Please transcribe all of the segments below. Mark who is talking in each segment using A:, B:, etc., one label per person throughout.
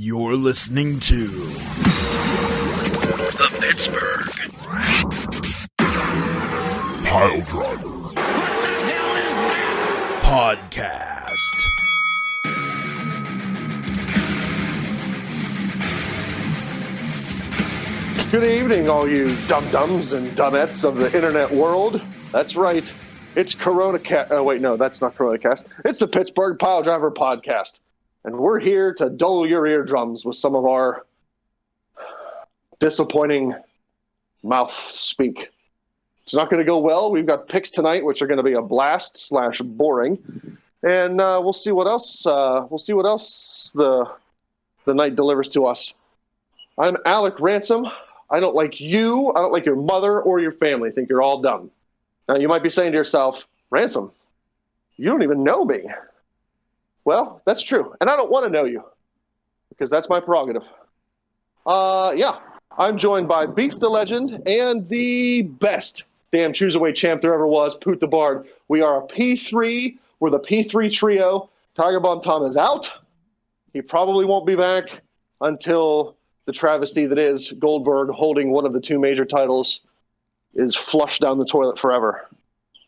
A: You're listening to the Pittsburgh Piledriver.
B: What the hell is that?
A: Podcast.
C: Good evening, all you dum-dums and dumettes of the internet world. That's right. It's Corona-Cast. Oh, wait, no, that's not Corona-Cast. It's the Pittsburgh Piledriver Podcast. And we're here to dull your eardrums with some of our disappointing mouth speak. It's not going to go well. We've got picks tonight, which are going to be a blast / boring. And we'll see what else. The night delivers to us. I'm Alec Ransom. I don't like you. I don't like your mother or your family. I think you're all dumb. Now, you might be saying to yourself, Ransom, you don't even know me. Well, that's true. And I don't want to know you because that's my prerogative. I'm joined by Beef the Legend and the best damn Choose-Away champ there ever was, Poot the Bard. We are a P3. We're the P3 trio. Tiger Bomb Tom is out. He probably won't be back until the travesty that is Goldberg holding one of the two major titles is flushed down the toilet forever.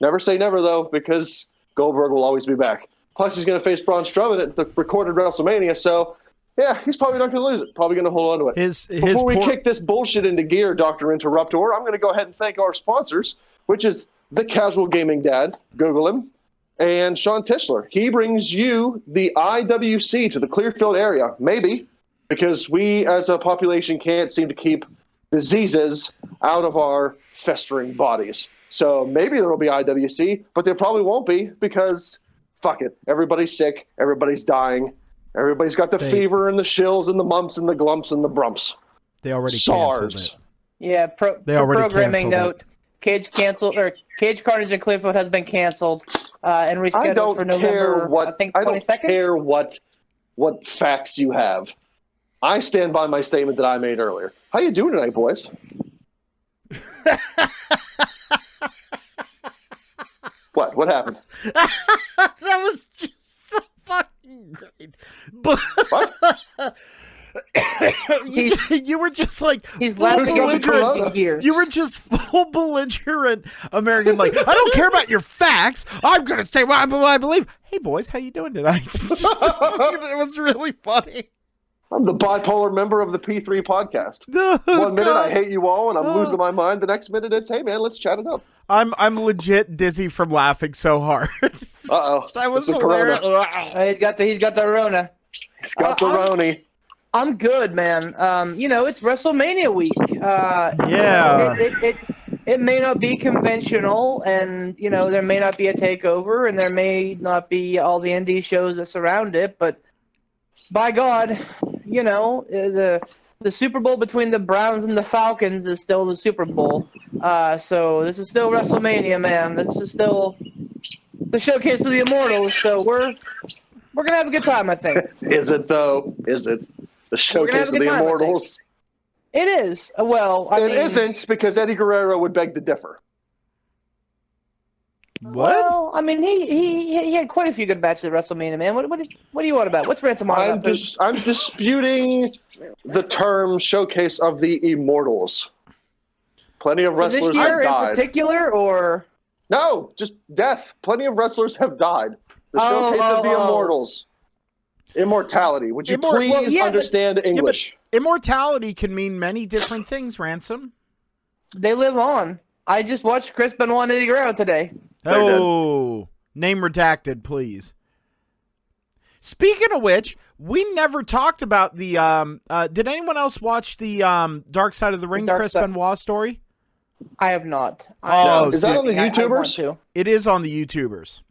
C: Never say never, though, because Goldberg will always be back. Plus, he's going to face Braun Strowman at the recorded WrestleMania, so, yeah, he's probably not going to lose it. Probably going to hold on to it. Before we kick this bullshit into gear, Dr. Interruptor, I'm going to go ahead and thank our sponsors, which is The Casual Gaming Dad, Google him, and Sean Tischler. He brings you the IWC to the Clearfield area, maybe, because we as a population can't seem to keep diseases out of our festering bodies. So maybe there will be IWC, but there probably won't be because, fuck it, everybody's sick, everybody's dying, everybody's got the fever and the shills and the mumps and the glumps and the brumps.
A: They already
C: SARS.
A: canceled it.
D: Yeah, programming note, Cage Carnage in Clearfield has been canceled and rescheduled for November, I think 22nd?
C: I don't care what facts you have. I stand by my statement that I made earlier. How you doing tonight, boys? What happened?
A: That was just so fucking great. But
C: what?
A: you were just like
D: he's laughing
A: belligerent. You were just full belligerent American. Like, I don't care about your facts. I'm gonna say what I believe. Hey, boys, how you doing tonight? It was really funny.
C: I'm the bipolar member of the P3 podcast. One minute I hate you all and I'm losing my mind. The next minute it's, hey man, let's chat it up.
A: I'm legit dizzy from laughing so hard.
C: Uh-oh.
A: That was hilarious.
D: He's got the Rona.
C: He's got the Roni.
D: I'm good, man. It's WrestleMania week.
A: Yeah.
D: It may not be conventional, and there may not be a takeover, and there may not be all the indie shows that surround it, but by God, the Super Bowl between the Browns and the Falcons is still the Super Bowl. So this is still WrestleMania, man. This is still the showcase of the Immortals. So we're gonna have a good time, I think.
C: Is it though? Is it the showcase of the Immortals?
D: It is. Well, I mean,
C: isn't, because Eddie Guerrero would beg to differ.
A: What?
D: Well, I mean, he had quite a few good matches at WrestleMania, man. What do you want about? What's Ransom on about?
C: I'm disputing the term showcase of the Immortals. Plenty of wrestlers
D: this year
C: have died.
D: In particular, or
C: no, just death. Plenty of wrestlers have died. The showcase of the Immortals. Immortality. Would you please understand English?
A: Immortality can mean many different things, Ransom.
D: They live on. I just watched Chris Benoit and Eddie Guerrero today.
A: Oh, name redacted, please. Speaking of which, we never talked about the. Did anyone else watch the Dark Side of the Ring Chris Benoit story?
D: I have not.
C: Is that on the YouTubers?
A: It is on the YouTubers.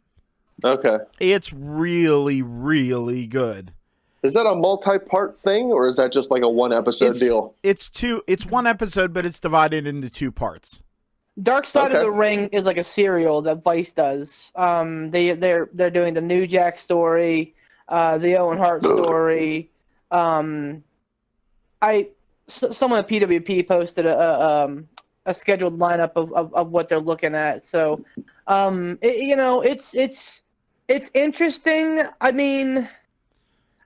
C: Okay.
A: It's really, really good.
C: Is that a multi-part thing, or is that just like a one-episode deal?
A: It's one episode, but it's divided into two parts.
D: Dark Side of the Ring is like a serial that Vice does. They're doing the New Jack story, the Owen Hart story. Someone at PWP posted a scheduled lineup of what they're looking at. So, it's interesting. I mean,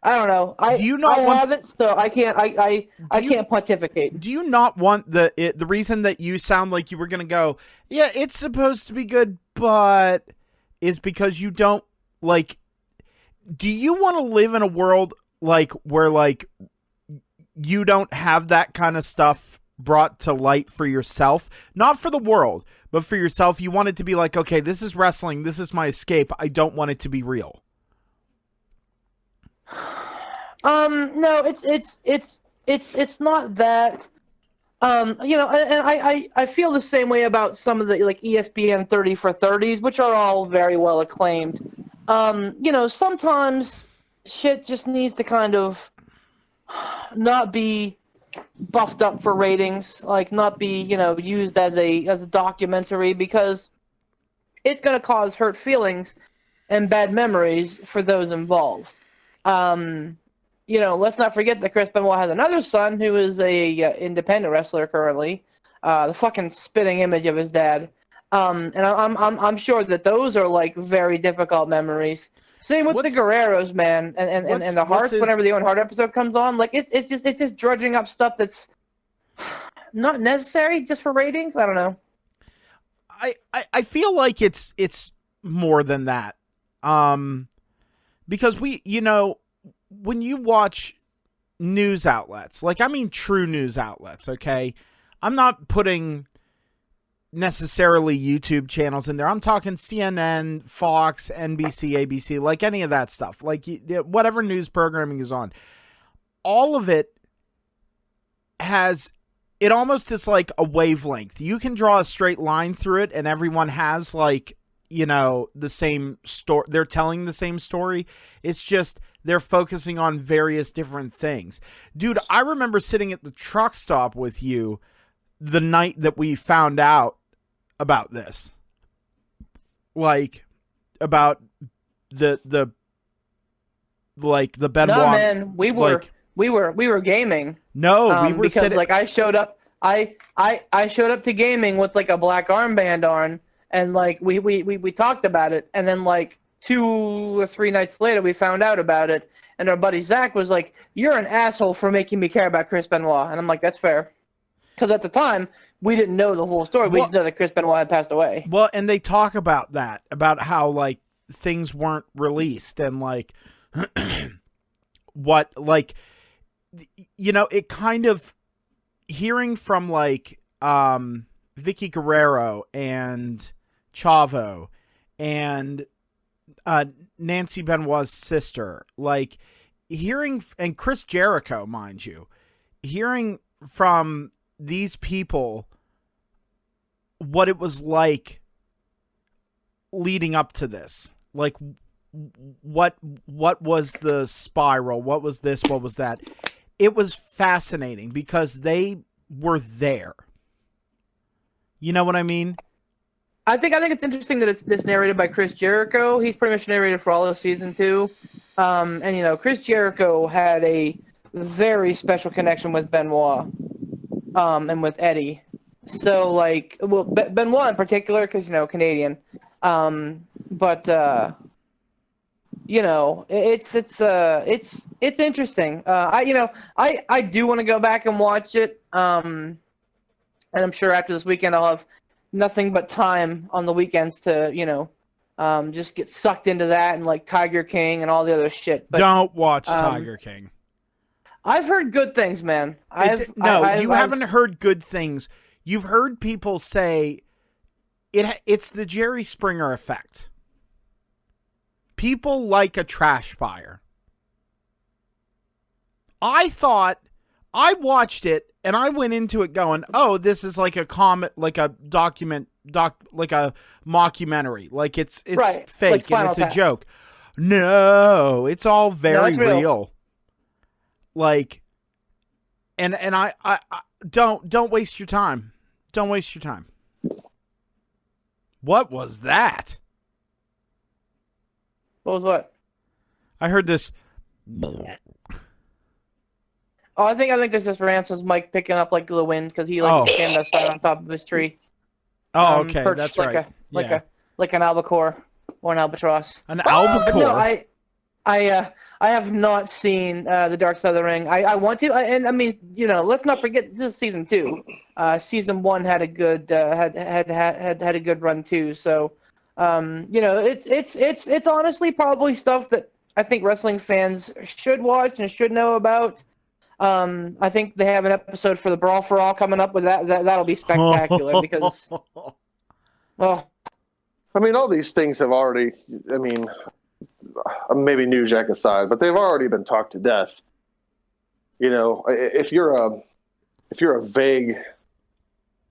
D: I don't know.
A: Do you not
D: I
A: want-
D: haven't, so I can't. I can't pontificate.
A: Do you not want the reason that you sound like you were gonna go? Yeah, it's supposed to be good, but is because you don't like. Do you want to live in a world like where like you don't have that kind of stuff brought to light for yourself, not for the world, but for yourself? You want it to be like, okay, this is wrestling, this is my escape. I don't want it to be real.
D: No, it's not that. You know, and I feel the same way about some of the like ESPN 30 for 30s, which are all very well acclaimed. You know, sometimes shit just needs to kind of not be buffed up for ratings, like not be, you know, used as a documentary, because it's going to cause hurt feelings and bad memories for those involved. You know, let's not forget that Chris Benoit has another son who is a independent wrestler currently, the fucking spitting image of his dad. And I'm sure that those are like very difficult memories. Same with the Guerreros, man, and the Hearts. Whenever the Owen Hart episode comes on, like it's just drudging up stuff that's not necessary just for ratings. I don't know.
A: I feel like it's more than that. Because you know, when you watch news outlets, like, I mean, true news outlets, okay? I'm not putting necessarily YouTube channels in there. I'm talking CNN, Fox, NBC, ABC, like any of that stuff, like whatever news programming is on. All of it has, it almost is like a wavelength. You can draw a straight line through it and everyone has like, you know, the same story. They're telling the same story. It's just they're focusing on various different things. Dude, I remember sitting at the truck stop with you the night that we found out about this. Like, about the Benoit.
D: No, man, we were gaming.
A: No, we were
D: because
A: sitting,
D: like I showed up. I showed up to gaming with like a black armband on. And, like, we talked about it, and then, like, 2 or 3 nights later, we found out about it, and our buddy Zach was like, "You're an asshole for making me care about Chris Benoit." And I'm like, that's fair. Because at the time, we didn't know the whole story. We just know that Chris Benoit had passed away.
A: Well, and they talk about that, about how, like, things weren't released, and, like, what, like, you know, it kind of, hearing from, like, Vicky Guerrero and Chavo and Nancy Benoit's sister, like, hearing, and Chris Jericho, mind you, hearing from these people what it was like leading up to this, like what was the spiral, what was this, what was that. It was fascinating because they were there. You know what I mean?
D: I think it's interesting that it's narrated by Chris Jericho. He's pretty much narrated for all of season 2. And, you know, Chris Jericho had a very special connection with Benoit and with Eddie. So, like, well, Benoit in particular, because, you know, Canadian. But, you know, it's interesting. I do want to go back and watch it. And I'm sure after this weekend I'll have nothing but time on the weekends to, you know, just get sucked into that and like Tiger King and all the other shit. But,
A: don't watch Tiger King.
D: I've heard good things, man.
A: You haven't heard good things. You've heard people say it's the Jerry Springer effect. People like a trash fire. I watched it and I went into it going, oh, this is like a like a like a mockumentary. Like it's
D: right.
A: fake
D: like
A: and it's
D: Tap.
A: a joke. No, it's all very real. Like, and I don't waste your time. Don't waste your time. What was that?
D: What was what?
A: I heard this.
D: Oh, I think this is Ransom's mic picking up like the wind because he likes to stand outside on top of his tree.
A: Oh, okay, that's
D: like
A: right.
D: Like an albacore or an albatross.
A: An albacore.
D: No, I have not seen the Dark Side of the Ring. I want to, and I mean, let's not forget this is season 2. Season 1 had a good had a good run too. So, it's honestly probably stuff that I think wrestling fans should watch and should know about. I think they have an episode for the Brawl for All coming up with that'll be spectacular because, well,
C: I mean, all these things have already. I mean, maybe New Jack aside, but they've already been talked to death. If you're a vague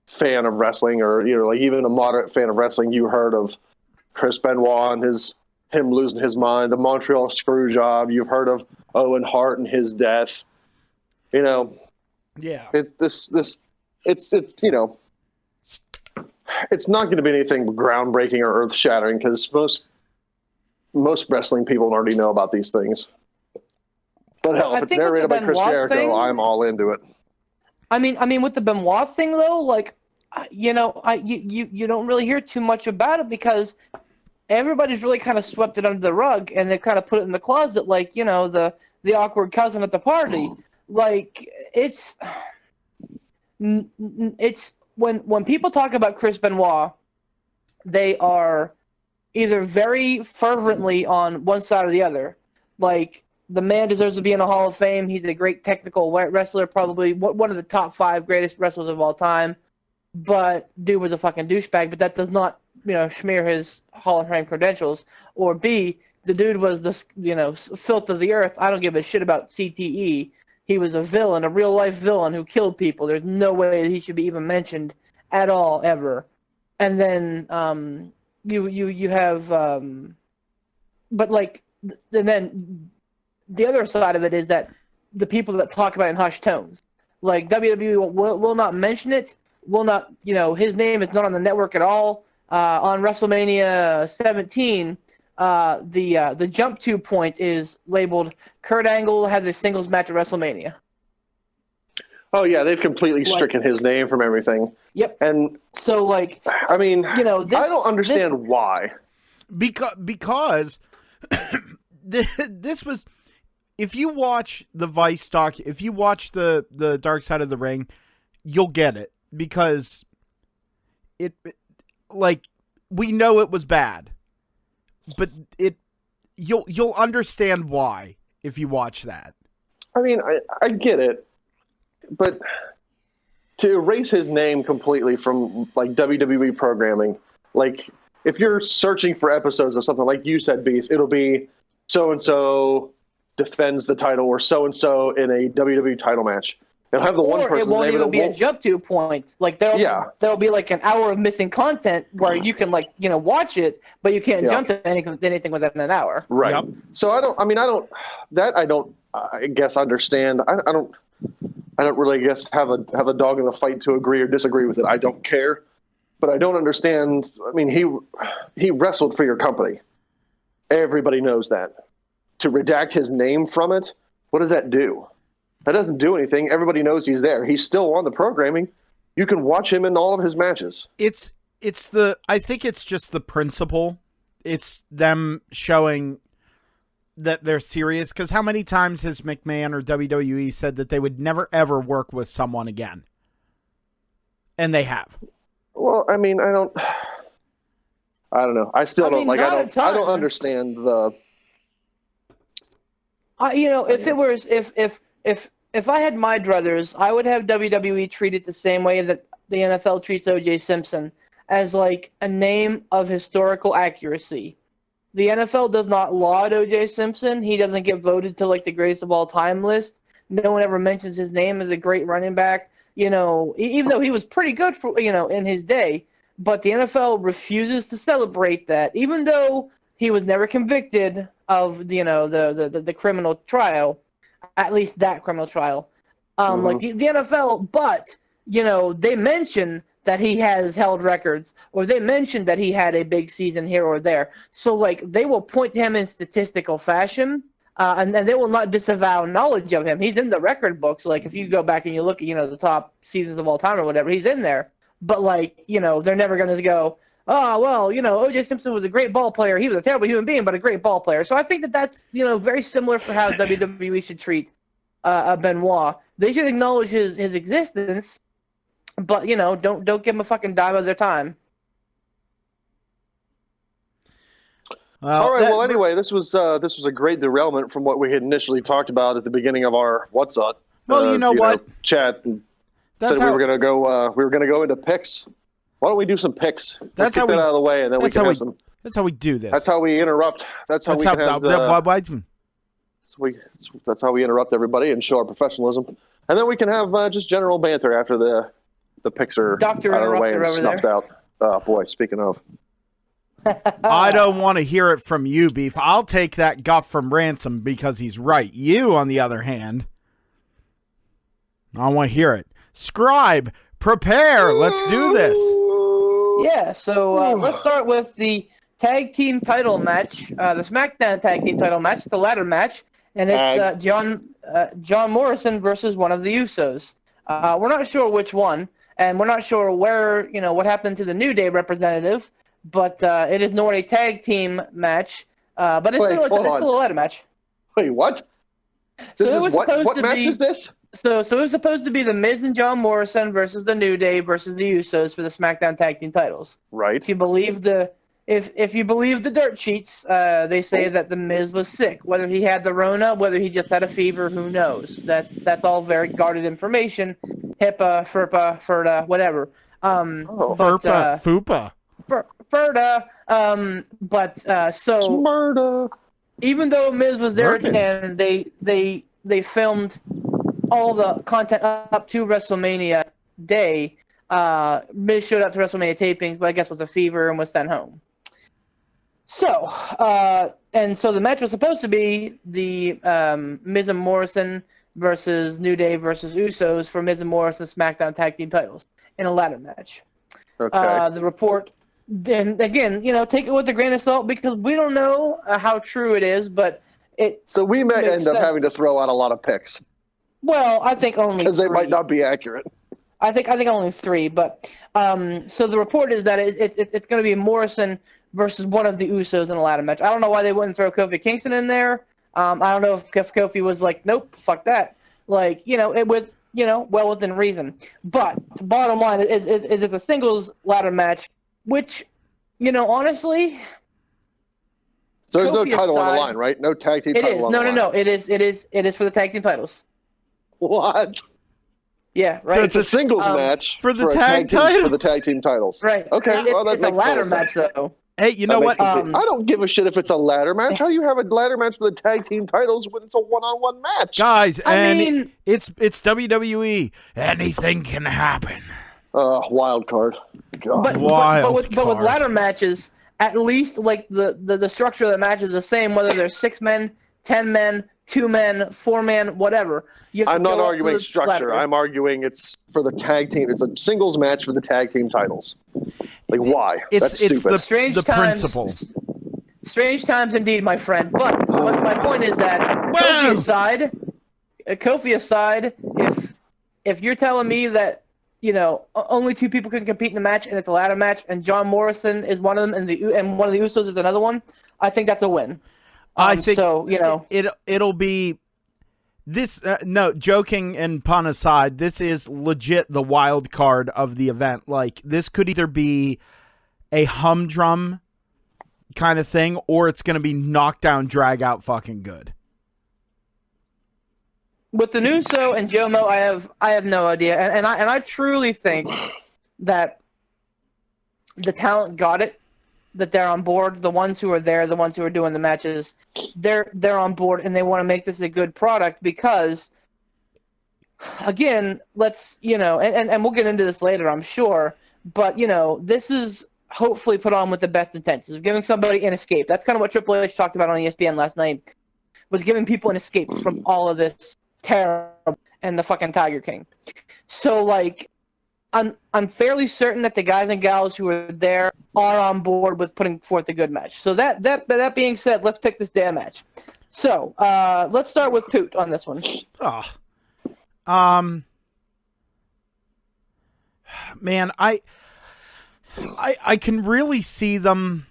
C: fan of wrestling, or like even a moderate fan of wrestling, you heard of Chris Benoit and him losing his mind, the Montreal screw job. You've heard of Owen Hart and his death.
A: Yeah.
C: It's not going to be anything groundbreaking or earth shattering because most wrestling people already know about these things. But hell, if it's narrated by Chris Jericho, I'm all into it.
D: I mean, with the Benoit thing though, like, you don't really hear too much about it because everybody's really kind of swept it under the rug and they've kind of put it in the closet, like, the awkward cousin at the party. Like, it's when people talk about Chris Benoit, they are either very fervently on one side or the other. Like, the man deserves to be in the Hall of Fame. He's a great technical wrestler, probably one of the top 5 greatest wrestlers of all time. But dude was a fucking douchebag. But that does not, smear his Hall of Fame credentials. Or B, the dude was the, filth of the earth. I don't give a shit about CTE. He was a villain, a real life villain who killed people. There's no way that he should be even mentioned at all ever. And then you have, but like, and then the other side of it is that the people that talk about it in hushed tones, like WWE will not mention it, will not, his name is not on the network at all. On WrestleMania 17, the jump to point is labeled Kurt Angle has a singles match at WrestleMania.
C: Oh yeah, they've completely stricken his name from everything.
D: Yep.
C: And
D: so, like,
C: I mean, I don't understand why.
A: Because this was, if you watch the Vice doc, if you watch the Dark Side of the Ring, you'll get it, because it like, we know it was bad, but you'll understand why if you watch that.
C: I mean, I get it, but to erase his name completely from like WWE programming, like if you're searching for episodes of something like you said, Beef, it'll be so and so defends the title or so and so in a WWE title match. It'll have the one person's name. Or it won't even be a
D: jump to point. Like there'll be like an hour of missing content where you can watch it, but you can't jump to anything within an hour.
C: Right.
A: Yep.
C: So I guess understand. I don't really guess have a dog in the fight to agree or disagree with it. I don't care, but I don't understand. I mean, he wrestled for your company. Everybody knows that. To redact his name from it, what does that do? That doesn't do anything. Everybody knows he's there. He's still on the programming. You can watch him in all of his matches.
A: I think it's just the principle. It's them showing that they're serious, because how many times has McMahon or WWE said that they would never ever work with someone again? And they have.
C: Well, I mean, I don't know. I don't understand the
D: if I had my druthers, I would have WWE treat it the same way that the NFL treats O.J. Simpson, as like a name of historical accuracy. The NFL does not laud O.J. Simpson. He doesn't get voted to like the greatest of all time list. No one ever mentions his name as a great running back. Even though he was pretty good for in his day, but the NFL refuses to celebrate that, even though he was never convicted of the criminal trial, at least that criminal trial. Like the NFL, but they mention that he has held records, or they mentioned that he had a big season here or there. So, like, they will point to him in statistical fashion, and they will not disavow knowledge of him. He's in the record books. Like, if you go back and you look at, the top seasons of all time or whatever, he's in there. But, like, they're never going to go, oh, well, O.J. Simpson was a great ball player. He was a terrible human being, but a great ball player. So I think that's, very similar for how WWE should treat Benoit. They should acknowledge his existence, but, don't give him a fucking dime of their time.
C: All right. Well, anyway, this was a great derailment from what we had initially talked about at the beginning of our What's Up.
A: Well, what?
C: Chat. Said we were gonna go into picks. Why don't we do some picks? Let's get that out of the way, and then we can have some.
A: That's how we do this.
C: That's how we interrupt. That's how we can have. That's how we interrupt everybody and show our professionalism, and then we can have just general banter after the picks are
D: Dr.
C: out of the way
D: Interrupter
C: and
D: over
C: snuffed
D: there.
C: out. Oh boy, speaking of.
A: I don't want to hear it from you, Beef. I'll take that guff from Ransom because he's right. You, on the other hand, I want to hear it. Scribe, prepare. Let's do this.
D: Yeah, so let's start with the tag team title match, the SmackDown tag team title match, the ladder match, and it's John Morrison versus one of the Usos. We're not sure which one, and we're not sure where, what happened to the New Day representative, but it is not a tag team match, but it's still a ladder match.
C: Wait, what? What match is this?
D: So it was supposed to be the Miz and John Morrison versus the New Day versus the Usos for the SmackDown tag team titles.
C: Right.
D: If you believe if you believe the dirt sheets, they say that the Miz was sick. Whether he had the Rona, whether he just had a fever, who knows? That's all very guarded information. HIPAA, FERPA, whatever.
A: FERPA, FUPA.
D: FERDA. So
C: Smurda.
D: Even though Miz was there and they filmed all the content up to WrestleMania day, Miz showed up to WrestleMania tapings, but I guess with a fever and was sent home. So the match was supposed to be the Miz and Morrison versus New Day versus Usos for Miz and Morrison SmackDown tag team titles in a ladder match.
C: Okay.
D: The report, then again, take it with a grain of salt because we don't know how true it is, but it.
C: So we may end up having to throw out a lot of picks.
D: Well, I think only
C: because they might not be accurate.
D: I think only 3, but so the report is that it's going to be Morrison versus one of the Usos in a ladder match. I don't know why they wouldn't throw Kofi Kingston in there. I don't know if Kofi was like, nope, fuck that. Like, well within reason. But the bottom line is it's a singles ladder match, which, honestly.
C: So there's
D: Kofi
C: no title on
D: aside,
C: the line, right? No tag team
D: it
C: title
D: is.
C: on the line.
D: No. It is for the tag team titles.
C: What?
D: Yeah, right.
C: So it's a singles match
A: for the tag titles.
C: For the tag team titles.
D: Right.
C: Okay.
D: It's a ladder match, though.
A: Hey, you know what?
C: I don't give a shit if it's a ladder match. How do you have a ladder match for the tag team titles when it's a one-on-one match?
A: Guys, it's WWE. Anything can happen.
C: Wild card. God.
D: But with ladder matches, at least like the structure of the match is the same, whether there's 6 men, 10 men, 2 men, 4 man, whatever.
C: I'm not arguing structure. I'm arguing it's for the tag team. It's a singles match for the tag team titles. Like, why? That's stupid.
A: The principle.
D: Strange times indeed, my friend. But my point is that Kofi aside, if you're telling me that only 2 people can compete in the match and it's a ladder match and John Morrison is one of them and one of the Usos is another one, I think that's a win.
A: I think
D: so.
A: It'll be this. No, joking and pun aside, this is legit the wild card of the event. Like, this could either be a humdrum kind of thing, or it's going to be knockdown, drag out, fucking good.
D: With the Uso and Jomo, I have no idea, and I truly think that the talent got it. That they're on board, the ones who are there, the ones who are doing the matches, they're on board and they want to make this a good product because, again, let's, and we'll get into this later, I'm sure, but, this is hopefully put on with the best intentions of giving somebody an escape. That's kind of what Triple H talked about on ESPN last night, was giving people an escape from all of this terror and the fucking Tiger King. So, like, I'm fairly certain that the guys and gals who are there are on board with putting forth a good match. So that being said, let's pick this damn match. So let's start with Poot on this one.
A: Man, I can really see them.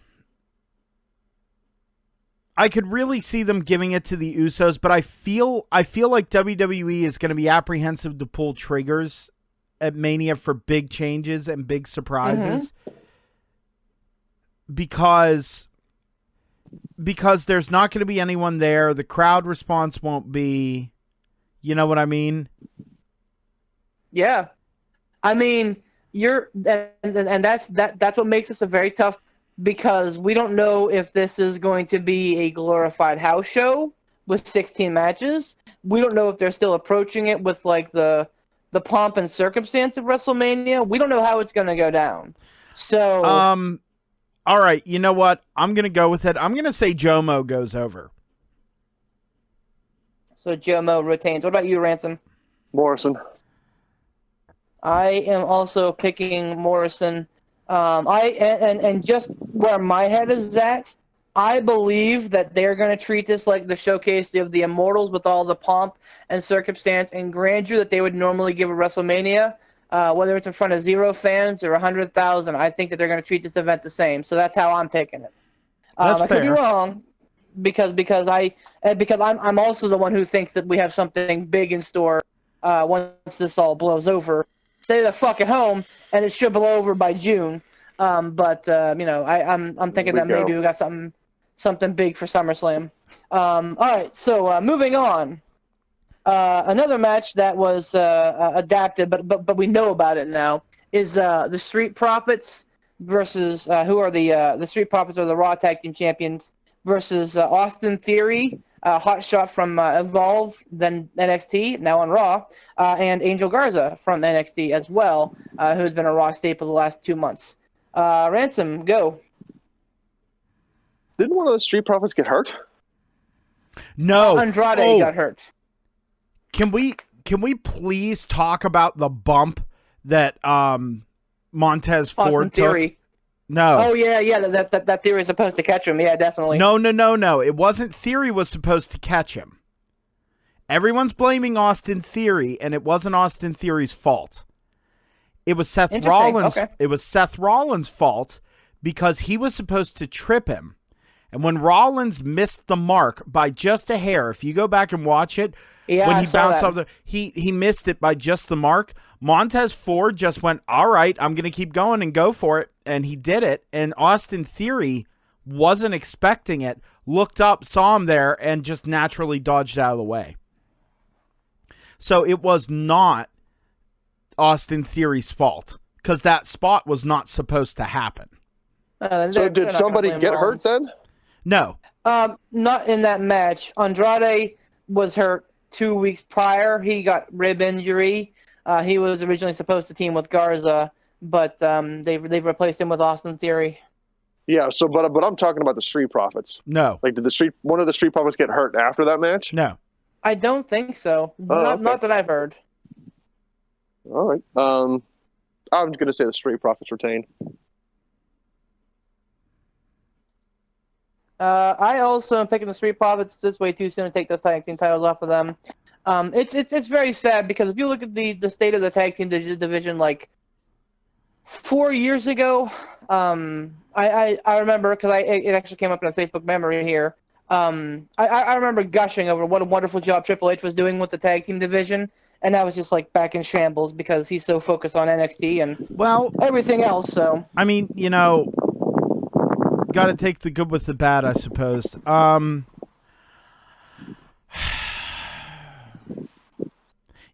A: I could really see them giving it to the Usos, but I feel like WWE is going to be apprehensive to pull triggers at Mania for big changes and big surprises because there's not going to be anyone there. The crowd response won't be, you know what I mean?
D: Yeah, I mean and that's what makes this a very tough, because we don't know if this is going to be a glorified house show with 16 matches. We don't know if they're still approaching it with like the pomp and circumstance of WrestleMania. We don't know how it's going to go down. So,
A: all right, you know what? I'm going to go with it. I'm going to say Jomo goes over.
D: So Jomo retains. What about you, Ransom?
C: Morrison.
D: I am also picking Morrison. And just where my head is at, I believe that they're going to treat this like the showcase of the Immortals with all the pomp and circumstance and grandeur that they would normally give a WrestleMania, whether it's in front of 0 fans or 100,000. I think that they're going to treat this event the same. So that's how I'm picking it.
A: That's
D: I could be
A: fair.
D: wrong because I'm also the one who thinks that we have something big in store once this all blows over. Stay the fuck at home, and it should blow over by June. I'm thinking that maybe we got something big for SummerSlam. All right, so moving on. Another match that was adapted, but we know about it now, is the Street Profits versus who are the Street Profits are the Raw Tag Team Champions versus Austin Theory, hot shot from Evolve, then NXT, now on Raw, and Angel Garza from NXT as well, who's been a Raw staple the last 2 months. Ransom, go.
C: Didn't one of the Street Profits get hurt?
A: No.
D: Andrade got hurt.
A: Can we please talk about the bump that Montez Ford
D: Austin
A: took?
D: Theory.
A: No.
D: Oh yeah. That Theory is supposed to catch him. Yeah, definitely.
A: No. It wasn't Theory was supposed to catch him. Everyone's blaming Austin Theory, and it wasn't Austin Theory's fault. It was Seth Rollins.
D: Okay.
A: It was Seth Rollins' fault because he was supposed to trip him. And when Rollins missed the mark by just a hair, if you go back and watch it, when he bounced off he missed it by just the mark. Montez Ford just went, all right, I'm going to keep going and go for it. And he did it. And Austin Theory wasn't expecting it, looked up, saw him there, and just naturally dodged out of the way. So it was not Austin Theory's fault because that spot was not supposed to happen.
C: So did somebody get hurt then?
A: No.
D: Not in that match. Andrade was hurt 2 weeks prior. He got rib injury. He was originally supposed to team with Garza, but they've replaced him with Austin Theory.
C: Yeah. So, but I'm talking about the Street Profits.
A: No.
C: Like, did one of the Street Profits get hurt after that match?
A: No.
D: I don't think so. Not that I've heard.
C: All right. I'm going to say the Street Profits retain.
D: I also am picking the Street Profits. This way too soon to take those tag team titles off of them. It's very sad because if you look at the state of the tag team division, like 4 years ago, I remember because it actually came up in a Facebook memory here. I remember gushing over what a wonderful job Triple H was doing with the tag team division, and that was just like back in shambles because he's so focused on NXT and everything else. So
A: I mean, got to take the good with the bad, I suppose.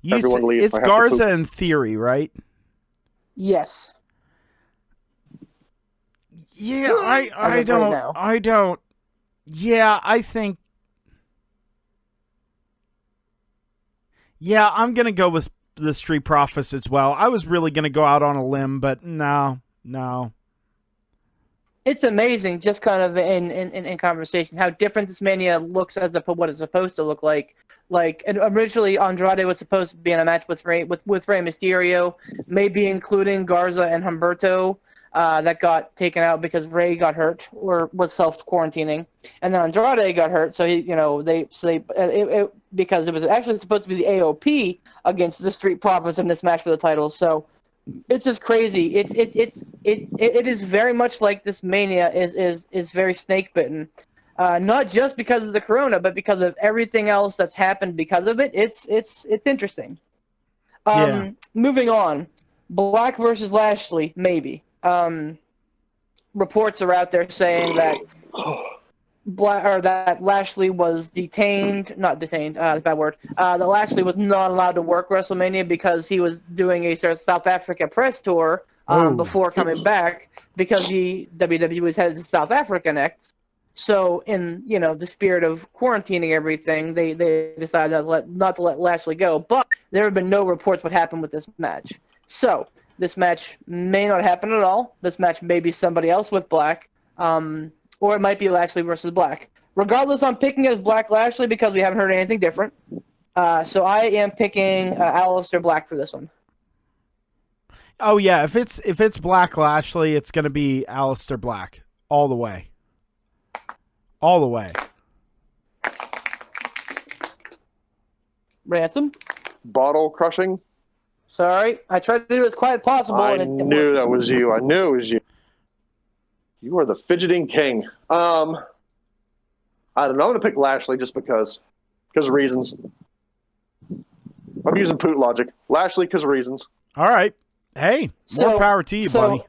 A: It's Garza and Theory, right?
D: Yes.
A: Yeah, I don't. Yeah, I think. Yeah, I'm gonna go with the Street Profits as well. I was really gonna go out on a limb, but no.
D: It's amazing, just kind of in conversation, how different this Mania looks as what it's supposed to look like. Like, and originally Andrade was supposed to be in a match with Rey Mysterio, maybe including Garza and Humberto. That got taken out because Rey got hurt or was self-quarantining, and then Andrade got hurt. So because it was actually supposed to be the AOP against the Street Profits in this match for the title. So it's just crazy. It is very much like this Mania is very snake bitten. Not just because of the corona, but because of everything else that's happened because of it. It's interesting.
A: Yeah.
D: Moving on, Black versus Lashley, maybe. Reports are out there saying that that Lashley was not detained. That's a bad word. That Lashley was not allowed to work WrestleMania because he was doing a South Africa press tour before coming back because WWE was headed to South Africa next. So, in the spirit of quarantining everything, they decided not to let Lashley go. But there have been no reports what happened with this match. So, this match may not happen at all. This match may be somebody else with Black, or it might be Lashley versus Black. Regardless, I'm picking it as Black Lashley because we haven't heard anything different. So I am picking Aleister Black for this one.
A: Oh yeah, if it's Black Lashley, it's gonna be Aleister Black all the way. All the way.
C: Ransom? Bottle crushing?
D: Sorry, I tried to do it as quiet as possible.
C: I knew that was you. I knew it was you. You are the fidgeting king. I don't know. I'm going to pick Lashley just because of reasons. I'm using Poot logic. Lashley because of reasons.
A: All right. Hey, more power to you, buddy.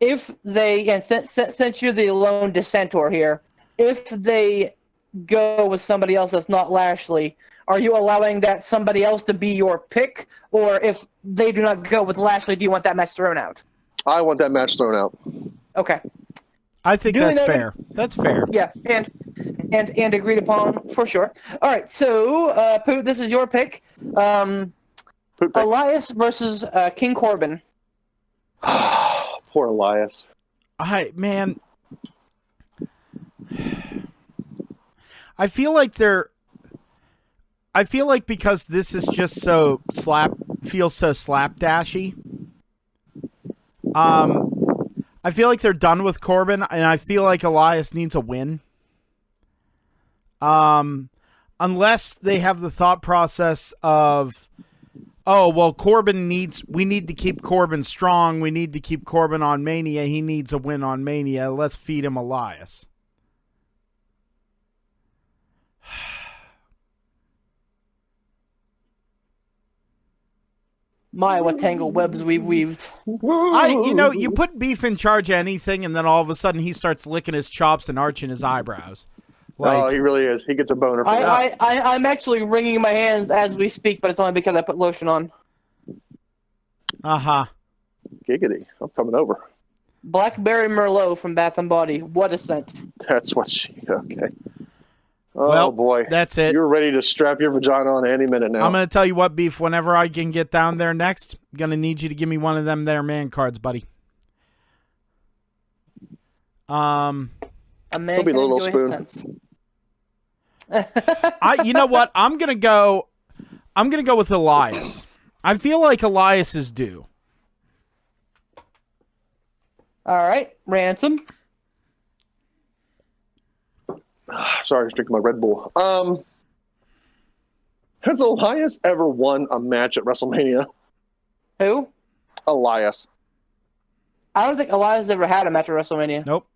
D: If they, and since you're the lone dissenter here, if they go with somebody else that's not Lashley, are you allowing that somebody else to be your pick? Or if they do not go with Lashley, do you want that match thrown out?
C: I want that match thrown out.
D: Okay.
A: I think that's fair. That's fair.
D: Yeah, and agreed upon for sure. All right, so Poot, this is your pick. Elias versus King Corbin.
C: Poor Elias.
A: Man, I feel like because this is just feels so slapdashy. I feel like they're done with Corbin, and I feel like Elias needs a win. Unless they have the thought process of, oh, well, we need to keep Corbin strong. We need to keep Corbin on Mania. He needs a win on Mania. Let's feed him Elias.
D: My, what tangled webs we've weaved.
A: You put Beef in charge of anything, and then all of a sudden he starts licking his chops and arching his eyebrows.
C: He really is. He gets a boner for that.
D: I'm actually wringing my hands as we speak, but it's only because I put lotion on.
A: Uh-huh.
C: Giggity. I'm coming over.
D: Blackberry Merlot from Bath & Body. What a scent.
C: That's what okay. Oh,
A: well,
C: boy.
A: That's it.
C: You're ready to strap your vagina on any minute now.
A: I'm going to tell you what, Beef, whenever I can get down there next, I'm going to need you to give me one of them there man cards, buddy.
D: A man
C: He'll be
D: can
C: a little
D: enjoy
C: spoon.
D: his sense.
A: You know what? I'm going to go with Elias. I feel like Elias is due.
D: All right, Ransom.
C: Sorry, I was drinking my Red Bull. Has Elias ever won a match at WrestleMania?
D: Who?
C: Elias.
D: I don't think Elias ever had a match at WrestleMania.
A: Nope.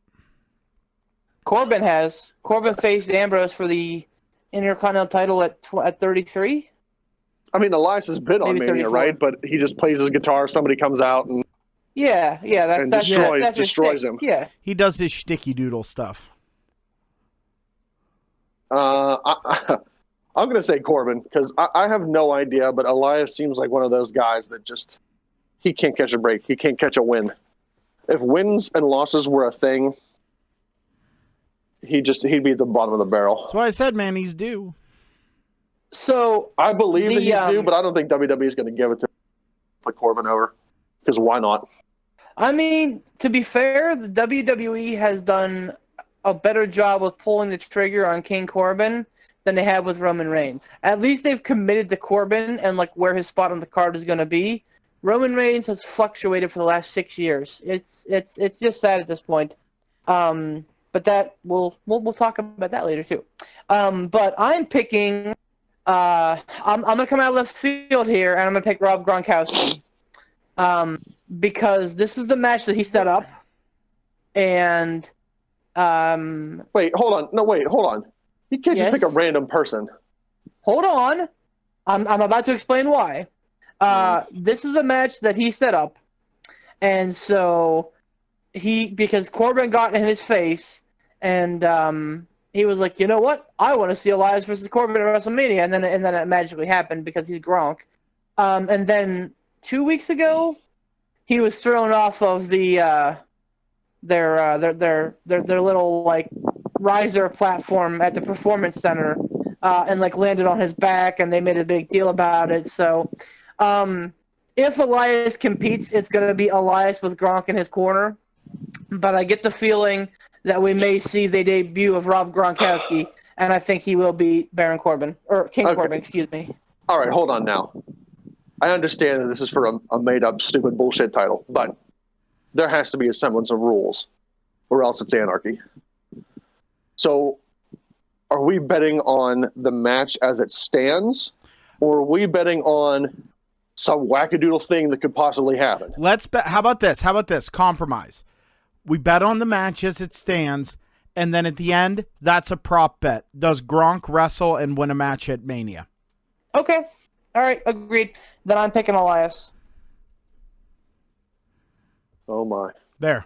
D: Corbin has. Corbin faced Ambrose for the Intercontinental title at 33.
C: I mean, Elias has been on
D: Maybe
C: Mania,
D: 34.
C: right? But he just plays his guitar. Somebody comes out and
D: that's
C: destroys him.
D: Yeah.
A: He does his shticky doodle stuff.
C: I'm going to say Corbin because I have no idea, but Elias seems like one of those guys that just he can't catch a break. He can't catch a win. If wins and losses were a thing, he'd be at the bottom of the barrel.
A: That's why I said, man, he's due.
D: So
C: I believe that he's due, but I don't think WWE is going to give it to put Corbin over because why not?
D: I mean, to be fair, the WWE has done a better job with pulling the trigger on King Corbin than they have with Roman Reigns. At least they've committed to Corbin and like where his spot on the card is going to be. Roman Reigns has fluctuated for the last 6 years. It's just sad at this point. But that we'll talk about that later too. But I'm picking. I'm gonna come out left field here, and I'm gonna pick Rob Gronkowski. because this is the match that he set up, and
C: Wait, hold on. No, wait, hold on. You can't
D: Yes?
C: just pick a random person.
D: hold on, I'm about to explain why. This is a match that he set up, and so because Corbin got in his face, and he was like, you know what? I want to see Elias versus Corbin at WrestleMania, and then it magically happened because he's Gronk. And then 2 weeks ago, he was thrown off of their little like riser platform at the Performance Center, and like landed on his back, and they made a big deal about it. So, if Elias competes, it's going to be Elias with Gronk in his corner. But I get the feeling that we may see the debut of Rob Gronkowski, and I think he will be Baron Corbin or King
C: Okay.
D: Corbin, excuse me.
C: All right, hold on now. I understand that this is for a made-up, stupid bullshit title, but there has to be a semblance of rules, or else it's anarchy. So, are we betting on the match as it stands, or are we betting on some wackadoodle thing that could possibly happen?
A: Let's bet. How about this? Compromise. We bet on the match as it stands, and then at the end, that's a prop bet. Does Gronk wrestle and win a match at Mania?
D: Okay. All right, agreed. Then I'm picking Elias.
C: Oh my.
A: There.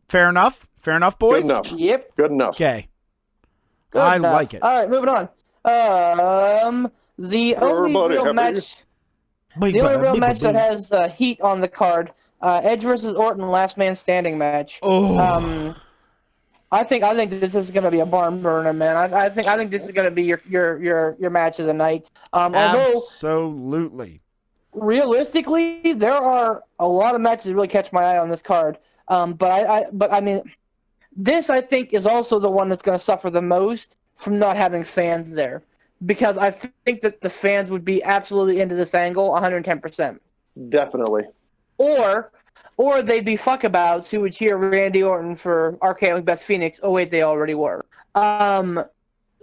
A: Fair enough? Fair enough, boys?
C: Good enough.
D: Yep.
C: Good enough.
A: Okay.
D: Good
A: I
D: enough.
A: like it.
D: All right, moving on. The only
C: Everybody
D: real
C: happy?
D: match, the only real match that has heat on the card, Edge versus Orton, last man standing match.
A: Oh.
D: I think this is going to be a barn burner, man. I think this is going to be your match of the night. Although
A: Absolutely.
D: realistically, there are a lot of matches that really catch my eye on this card. But I mean, this I think is also the one that's going to suffer the most from not having fans there, because I think that the fans would be absolutely into this angle, 110%.
C: Definitely.
D: Or they'd be fuckabouts who would cheer Randy Orton for RKO and Beth Phoenix. Oh wait, they already were.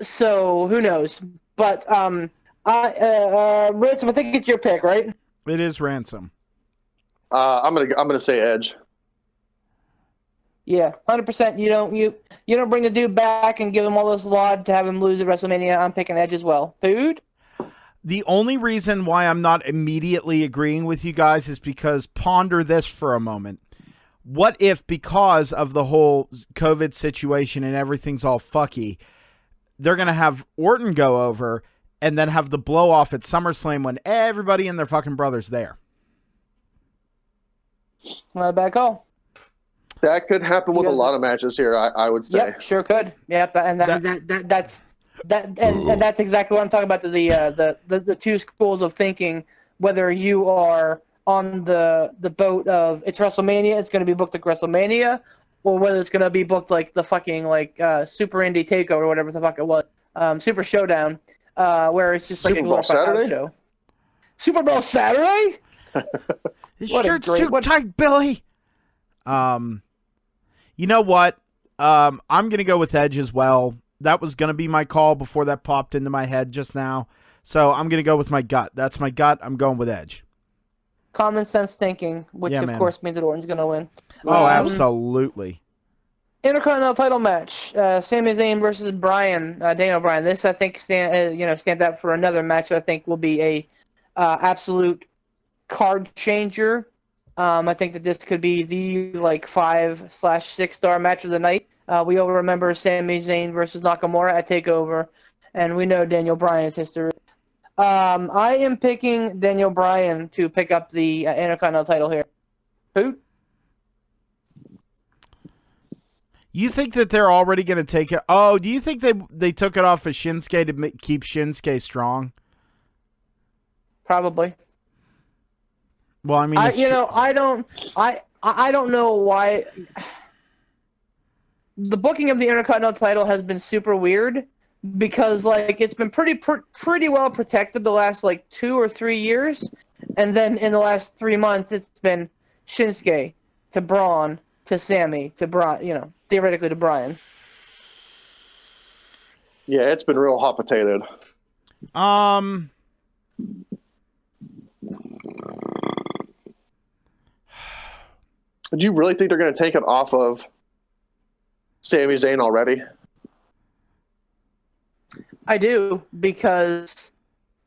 D: So who knows? But Ransom, I think it's your pick, right?
A: It is Ransom.
C: I'm gonna say Edge.
D: Yeah, 100%. You don't bring the dude back and give him all this laud to have him lose at WrestleMania. I'm picking Edge as well. Food.
A: The only reason why I'm not immediately agreeing with you guys is because ponder this for a moment. What if, because of the whole COVID situation and everything's all fucky, they're going to have Orton go over and then have the blow off at SummerSlam when everybody and their fucking brother's there?
D: Not a bad call.
C: That could happen with a lot of matches here, I would say.
D: Yep, sure could. Yep, and that's exactly what I'm talking about. The two schools of thinking, whether you are on the boat of it's WrestleMania, it's going to be booked like WrestleMania, or whether it's going to be booked like the fucking Super Indie Takeover or whatever the fuck it was, Super Showdown, where it's just like
C: Super
D: a
C: Bowl
D: glorified
C: Saturday?
D: house show. Super Bowl Saturday?
A: This
D: What a
A: shirt's
D: great-
A: too
D: what-
A: tight, Billy. You know what? I'm going to go with Edge as well. That was going to be my call before that popped into my head just now. So I'm going to go with my gut. That's my gut. I'm going with Edge.
D: Common sense thinking, which
A: Yeah,
D: of
A: man.
D: course means that Orton's going to win.
A: Oh, absolutely.
D: Intercontinental title match: Sami Zayn versus Daniel Bryan. This I think stand up for another match that I think will be a absolute card changer. I think that this could be the 5/6 star match of the night. We all remember Sami Zayn versus Nakamura at TakeOver, and we know Daniel Bryan's history. I am picking Daniel Bryan to pick up the Intercontinental title here. Who?
A: You think that they're already going to take it? Oh, do you think they took it off of Shinsuke to keep Shinsuke strong?
D: Probably.
A: Well, I mean,
D: I don't know why. The booking of the Intercontinental title has been super weird because it's been pretty well protected the last 2 or 3 years, and then in the last 3 months it's been Shinsuke to Braun to Sammy to Brian, theoretically to Brian.
C: Yeah, it's been real hot potatoed. Do you really think they're going to take it off of Sami Zayn already?
D: I do, because